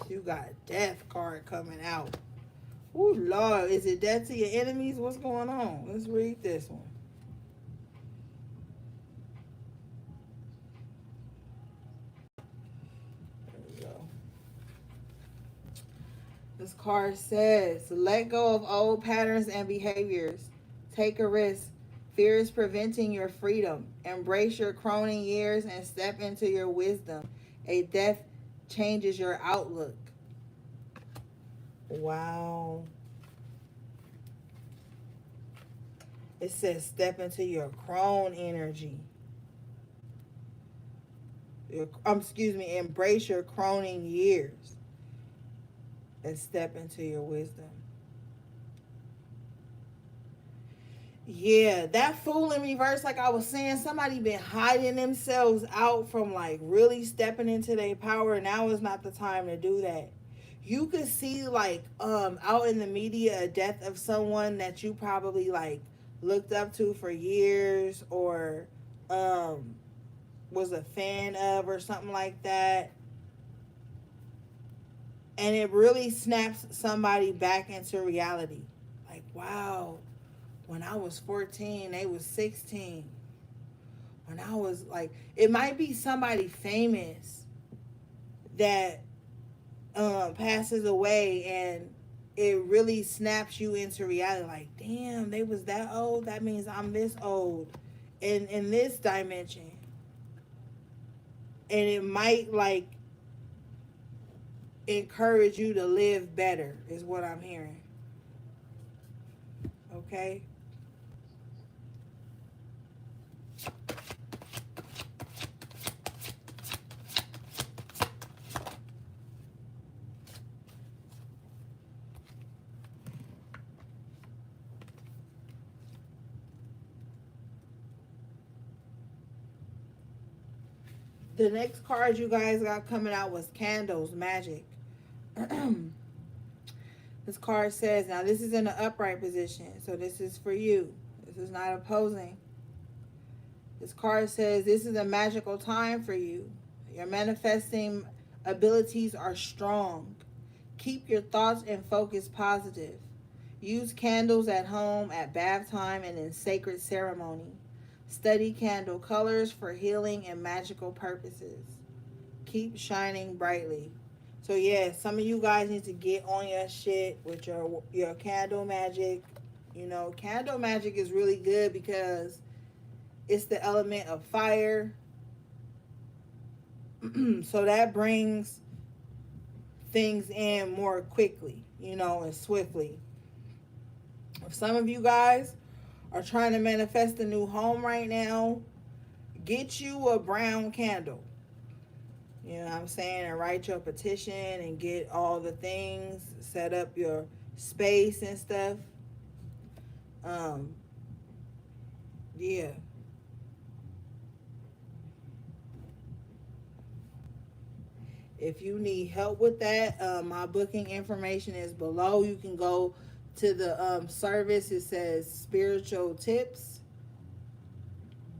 You got a death card coming out. Ooh, Lord. Is it death to your enemies? What's going on? Let's read this one. There we go. This card says, let go of old patterns and behaviors. Take a risk. Fear is preventing your freedom. Embrace your croning years and step into your wisdom. A death changes your outlook. Wow. It says step into your crone energy. Excuse me, embrace your croning years and step into your wisdom. Yeah, that fool in reverse, like I was saying, somebody been hiding themselves out from like really stepping into their power. Now is not the time to do that. You could see like out in the media a death of someone that you probably like looked up to for years or um was a fan of or something like that. And it really snaps somebody back into reality. Like, wow, when I was 14, they was 16. When I was like, it might be somebody famous that passes away and it really snaps you into reality. Like, damn, they was that old. That means I'm this old in this dimension. And it might like encourage you to live better is what I'm hearing. Okay? The next card you guys got coming out was Candles Magic. This card says, now this is in the upright position, so this is for you. This is not opposing. This card says, this is a magical time for you. Your manifesting abilities are strong. Keep your thoughts and focus positive. Use candles at home, at bath time, and in sacred ceremony. Study candle colors for healing and magical purposes. Keep shining brightly. So yeah, some of you guys need to get on your shit with your candle magic. You know, candle magic is really good because it's the element of fire. So that brings things in more quickly, you know, and swiftly. If some of you guys are trying to manifest a new home right now, get you a brown candle. You know what I'm saying? And write your petition and get all the things, set up your space and stuff. Yeah. If you need help with that, my booking information is below. You can go to the service. It says spiritual tips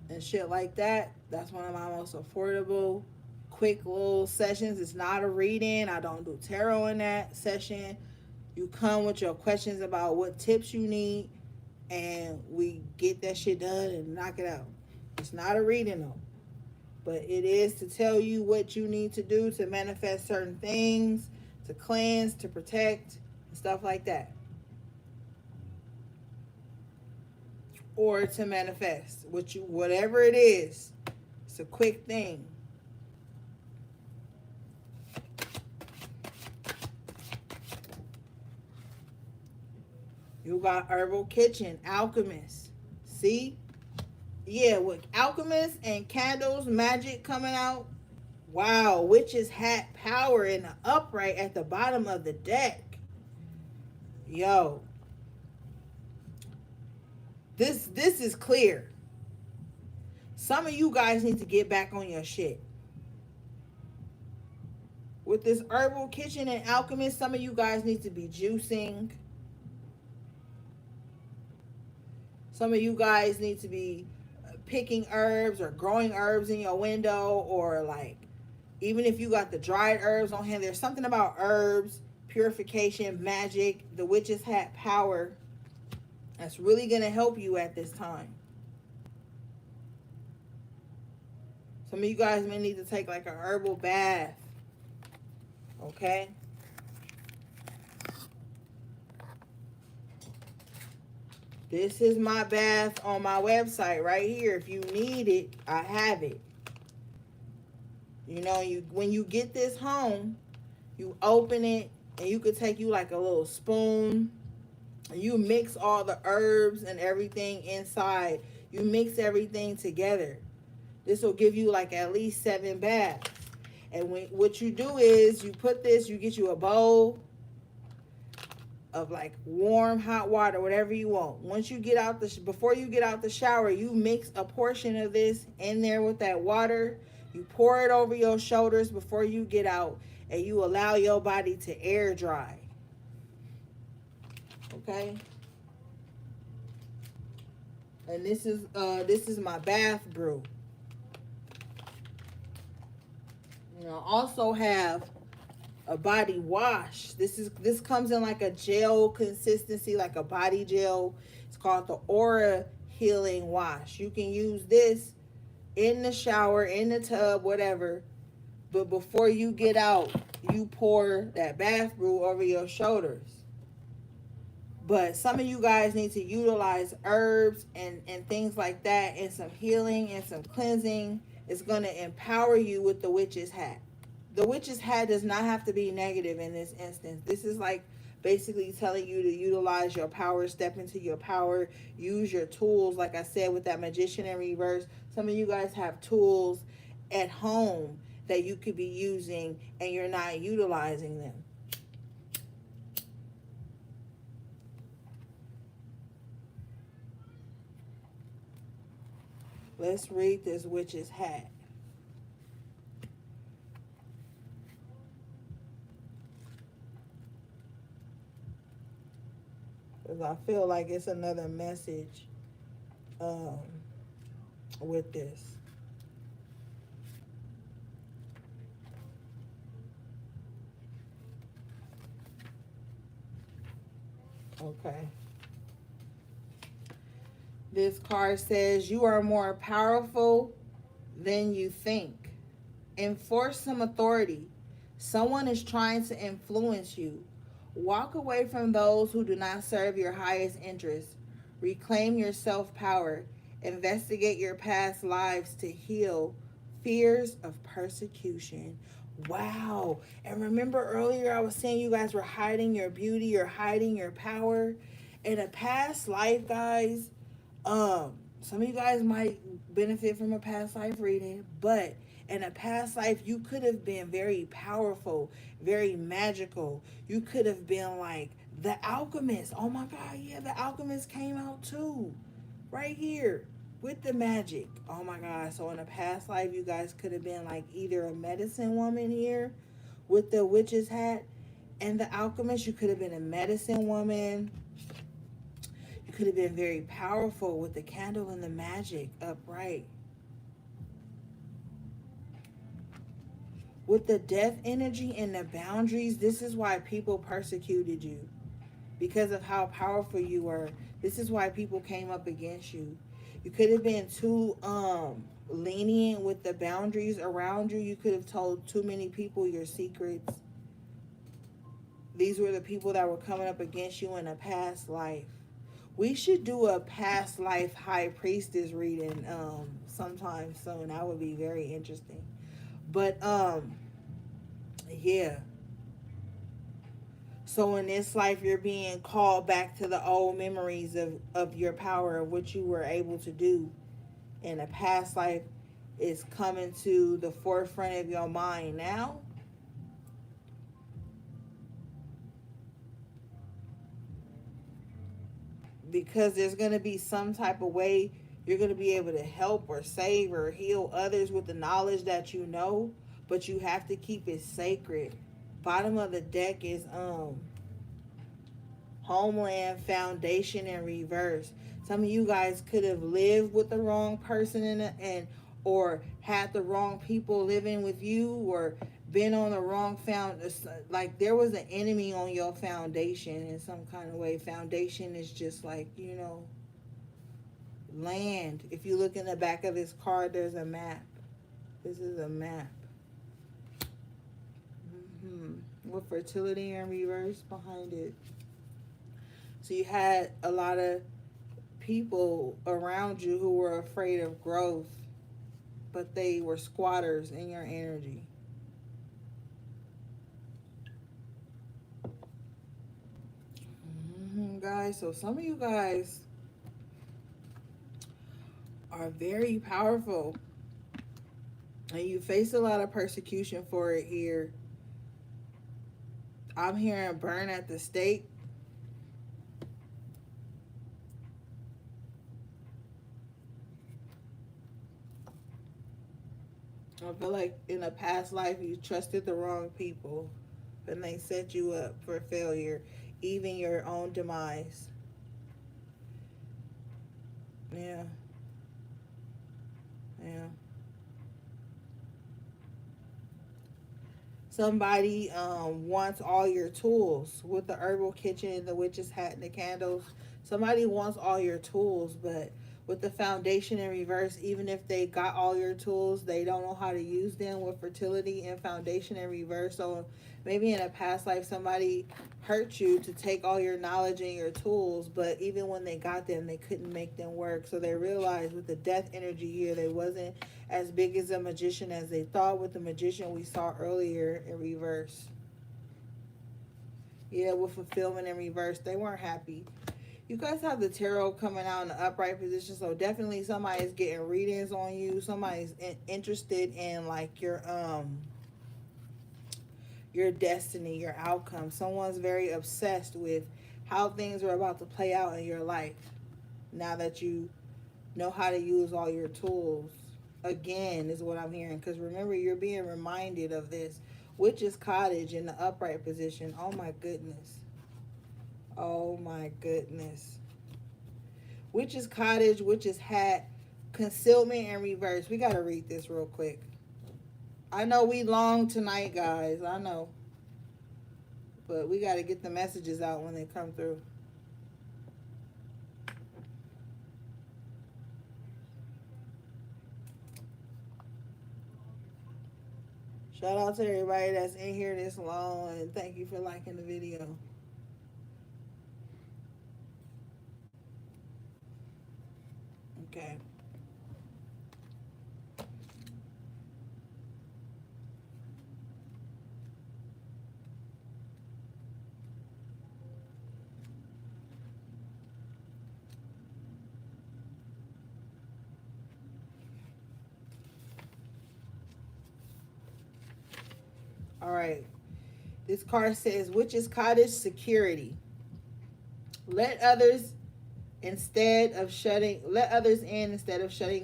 and shit like that. That's one of my most affordable, quick little sessions. It's not a reading. I don't do tarot in that session. You come with your questions about what tips you need, and we get that shit done and knock it out. It's not a reading though, but it is to tell you what you need to do to manifest certain things, to cleanse, to protect, and stuff like that. Or to manifest whatever it is. It's a quick thing. You got Herbal Kitchen, Alchemist. See? Yeah, with Alchemist and Candles Magic coming out. Wow, Witch's Hat Power in the upright at the bottom of the deck. Yo, this is clear. Some of you guys need to get back on your shit. With this herbal kitchen and alchemist, some of you guys need to be juicing. Some of you guys need to be picking herbs or growing herbs in your window, or like, even if you got the dried herbs on hand, there's something about herbs, purification, magic, the witch's hat power that's really going to help you at this time. Some of you guys may need to take like a herbal bath. Okay? This is my bath on my website right here. If you need it, I have it. You know, when you get this home, you open it and you could take you like a little spoon. You mix all the herbs and everything inside. You mix everything together. This will give you like at least 7 baths. And what you do is you put this, you get you a bowl of like warm hot water, whatever you want. Once you get out before you get out the shower, you mix a portion of this in there with that water. You pour it over your shoulders before you get out, and you allow your body to air dry. Okay? And this is my bath brew. You know, I also have a body wash. This comes in like a gel consistency, like a body gel. It's called the Aura Healing Wash. You can use this in the shower, in the tub, whatever. But before you get out, you pour that bath brew over your shoulders. But some of you guys need to utilize herbs and things like that, and some healing and some cleansing. It's going to empower you with the witch's hat. The witch's hat does not have to be negative in this instance. This is like basically telling you to utilize your power, step into your power, use your tools. Like I said, with that magician in reverse, some of you guys have tools at home that you could be using and you're not utilizing them. Let's read this witch's hat. Because I feel like it's another message with this. Okay. This card says, you are more powerful than you think. Enforce some authority. Someone is trying to influence you. Walk away from those who do not serve your highest interests. Reclaim your self-power. Investigate your past lives to heal fears of persecution. Wow. And remember earlier I was saying you guys were hiding your beauty, you're hiding your power. In a past life, guys, some of you guys might benefit from a past life reading, but in a past life, you could have been very powerful, very magical. You could have been like the alchemist. Oh my God, yeah, the alchemist came out too. Right here with the magic. Oh my God. So in a past life, you guys could have been like either a medicine woman here with the witch's hat and the alchemist. You could have been a medicine woman. You could have been very powerful with the candle and the magic upright. With the death energy and the boundaries, this is why people persecuted you. Because of how powerful you were. This is why people came up against you. You could have been too lenient with the boundaries around you. You could have told too many people your secrets. These were the people that were coming up against you in a past life. We should do a past life high priestess reading sometime soon. That would be very interesting. But yeah. So in this life, you're being called back to the old memories of your power, of what you were able to do. And a past life is coming to the forefront of your mind now. because there's going to be some type of way you're going to be able to help or save or heal others with the knowledge that you know, but you have to keep it sacred. Bottom of the deck is Homeland, Foundation in reverse. Some of you guys could have lived with the wrong person and or had the wrong people living with you, or been on the wrong like there was an enemy on your foundation in some kind of way. Foundation is just like, land. If you look in the back of this card, there's a map. This is a map. With fertility in reverse behind it. So you had a lot of people around you who were afraid of growth, but they were squatters in your energy. Guys, so some of you guys are very powerful, and you face a lot of persecution for it here. I'm hearing burn at the stake. I feel like in a past life you trusted the wrong people and they set you up for failure, even your own demise. Yeah. Somebody wants all your tools with the herbal kitchen, the witch's hat, and the candles. Somebody wants all your tools, but with the foundation in reverse, even if they got all your tools, they don't know how to use them with fertility and foundation in reverse. So maybe in a past life, somebody hurt you to take all your knowledge and your tools, but even when they got them, they couldn't make them work. So they realized with the death energy here, they wasn't as big as a magician as they thought with the magician we saw earlier in reverse. Yeah, with fulfillment in reverse, they weren't happy. You guys have the tarot coming out in the upright position, so definitely somebody's getting readings on you. Somebody's interested in like your destiny, your outcome. Someone's very obsessed with how things are about to play out in your life now that you know how to use all your tools. Again, is what I'm hearing, because remember, you're being reminded of this. Witch's cottage in the upright position. Oh my goodness. Oh my goodness. Witch's cottage, witch's hat, concealment in reverse. We got to read this real quick. I know we long tonight, guys. I know. But we got to get the messages out when they come through. Shout out to everybody that's in here this long, and thank you for liking the video. Okay. All right. This card says, Witch's Cottage Security. Let others in instead of shutting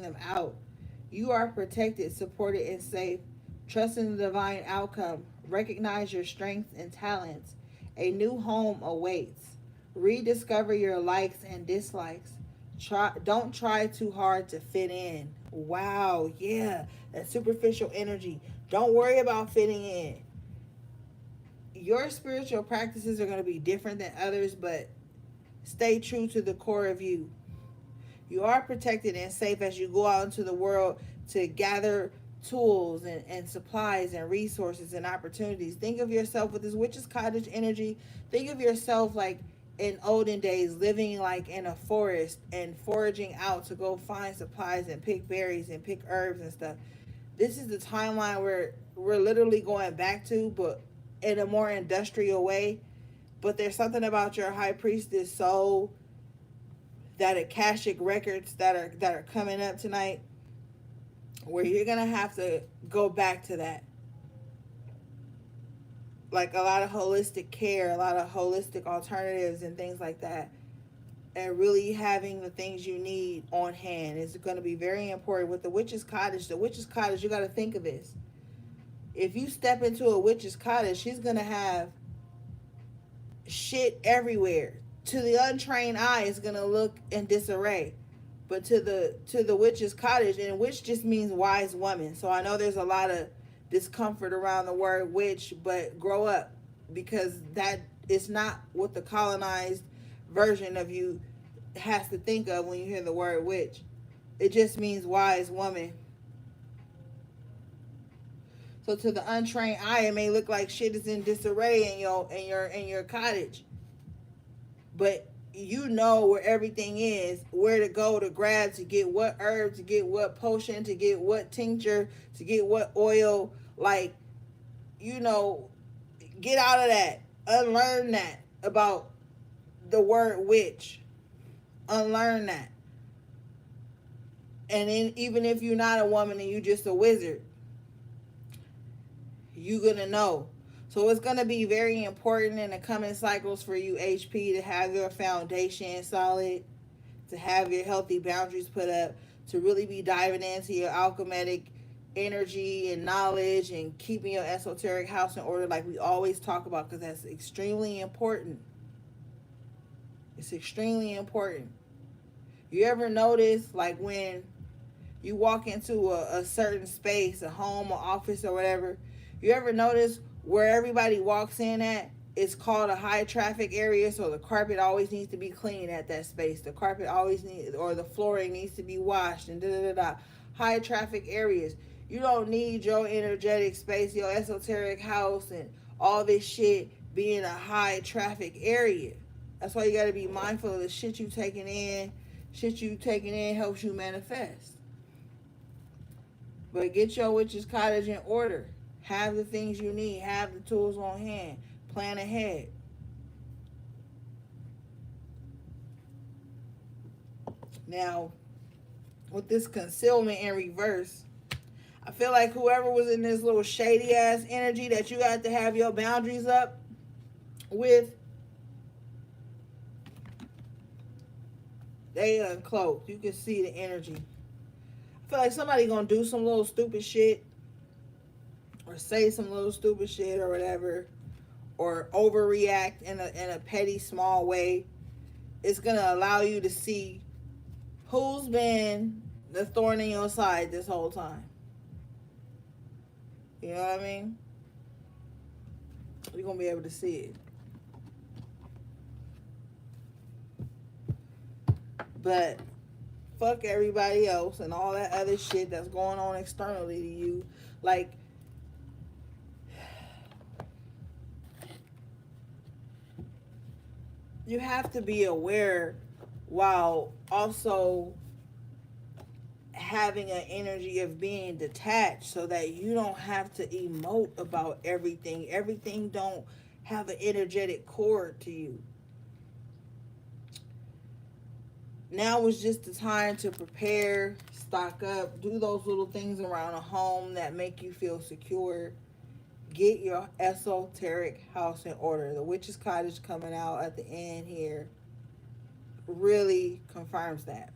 them out. You are protected, supported, and safe. Trust in the divine outcome. Recognize your strengths and talents. A new home awaits. Rediscover your likes and dislikes. Don't try too hard to fit in. Wow, yeah, that superficial energy. Don't worry about fitting in. Your spiritual practices are going to be different than others, but stay true to the core of you. You are protected and safe as you go out into the world to gather tools and supplies and resources and opportunities. Think of yourself with this witch's cottage energy. Think of yourself like in olden days, living like in a forest and foraging out to go find supplies and pick berries and pick herbs and stuff. This is the timeline where we're literally going back to, but in a more industrial way. But there's something about your high priestess soul, that Akashic records that are coming up tonight, where you're gonna have to go back to that. Like a lot of holistic care, a lot of holistic alternatives and things like that. and really having the things you need on hand is going to be very important. With the witch's cottage, you got to think of this. If you step into a witch's cottage, she's going to have shit everywhere. To the untrained eye, it's going to look in disarray. But to the witch's cottage, and witch just means wise woman. So I know there's a lot of discomfort around the word witch, but grow up, because that is not what the colonized version of you has to think of when you hear the word witch. It just means wise woman. So to the untrained eye, it may look like shit is in disarray in your cottage, but you know where everything is, where to go to grab, to get what herb, to get what potion, to get what tincture, to get what oil. Like, you know, get out of that. Unlearn that about the word witch. Unlearn that. And then even if you're not a woman and you're just a wizard, you're going to know. So it's going to be very important in the coming cycles for you, HP, to have your foundation solid, to have your healthy boundaries put up, to really be diving into your alchemic energy and knowledge and keeping your esoteric house in order, like we always talk about, because that's extremely important. It's extremely important. You ever notice, like, when you walk into a certain space, a home or office or whatever, you ever notice where everybody walks in at, it's called a high traffic area, so the carpet always needs to be clean at that space. The carpet always needs, or the flooring needs to be washed, and high traffic areas. You don't need your energetic space, your esoteric house, and all this shit being a high traffic area. That's why you got to be mindful of the shit you taking in. Shit you taking in helps you manifest. But get your witch's cottage in order. Have the things you need. Have the tools on hand. Plan ahead. Now, with this concealment in reverse, I feel like whoever was in this little shady ass energy that you got to have your boundaries up with, they uncloaked. You can see the energy. I feel like somebody gonna do some little stupid shit, or say some little stupid shit or whatever, or overreact in a petty, small way. It's gonna allow you to see who's been the thorn in your side this whole time. You know what I mean? You're gonna be able to see it. But fuck everybody else and all that other shit that's going on externally to you. Like, you have to be aware while also having an energy of being detached, so that you don't have to emote about everything. Everything don't have an energetic core to you. Now is just the time to prepare, stock up, do those little things around a home that make you feel secure. Get your esoteric house in order. The witch's cottage coming out at the end here really confirms that.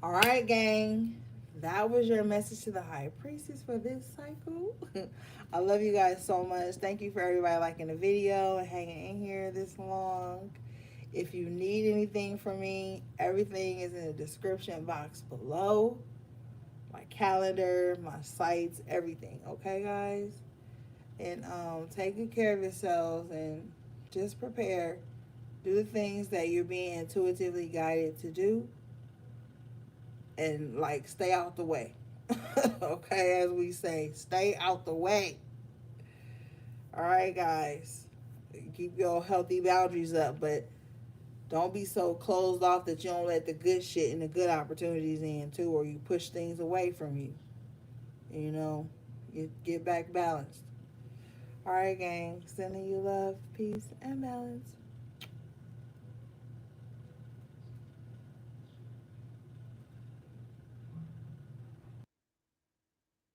All right, gang. That was your message to the high priestess for this cycle. I love you guys so much. Thank you for everybody liking the video and hanging in here this long. If you need anything from me, everything is in the description box below. My calendar, my sites, everything. Okay, guys? And take good care of yourselves and just prepare. Do the things that you're being intuitively guided to do. And, like, stay out the way. Okay, as we say, stay out the way. All right, guys. Keep your healthy boundaries up, but don't be so closed off that you don't let the good shit and the good opportunities in, too, or you push things away from you. You know, you get back balanced. All right, gang. Sending you love, peace, and balance.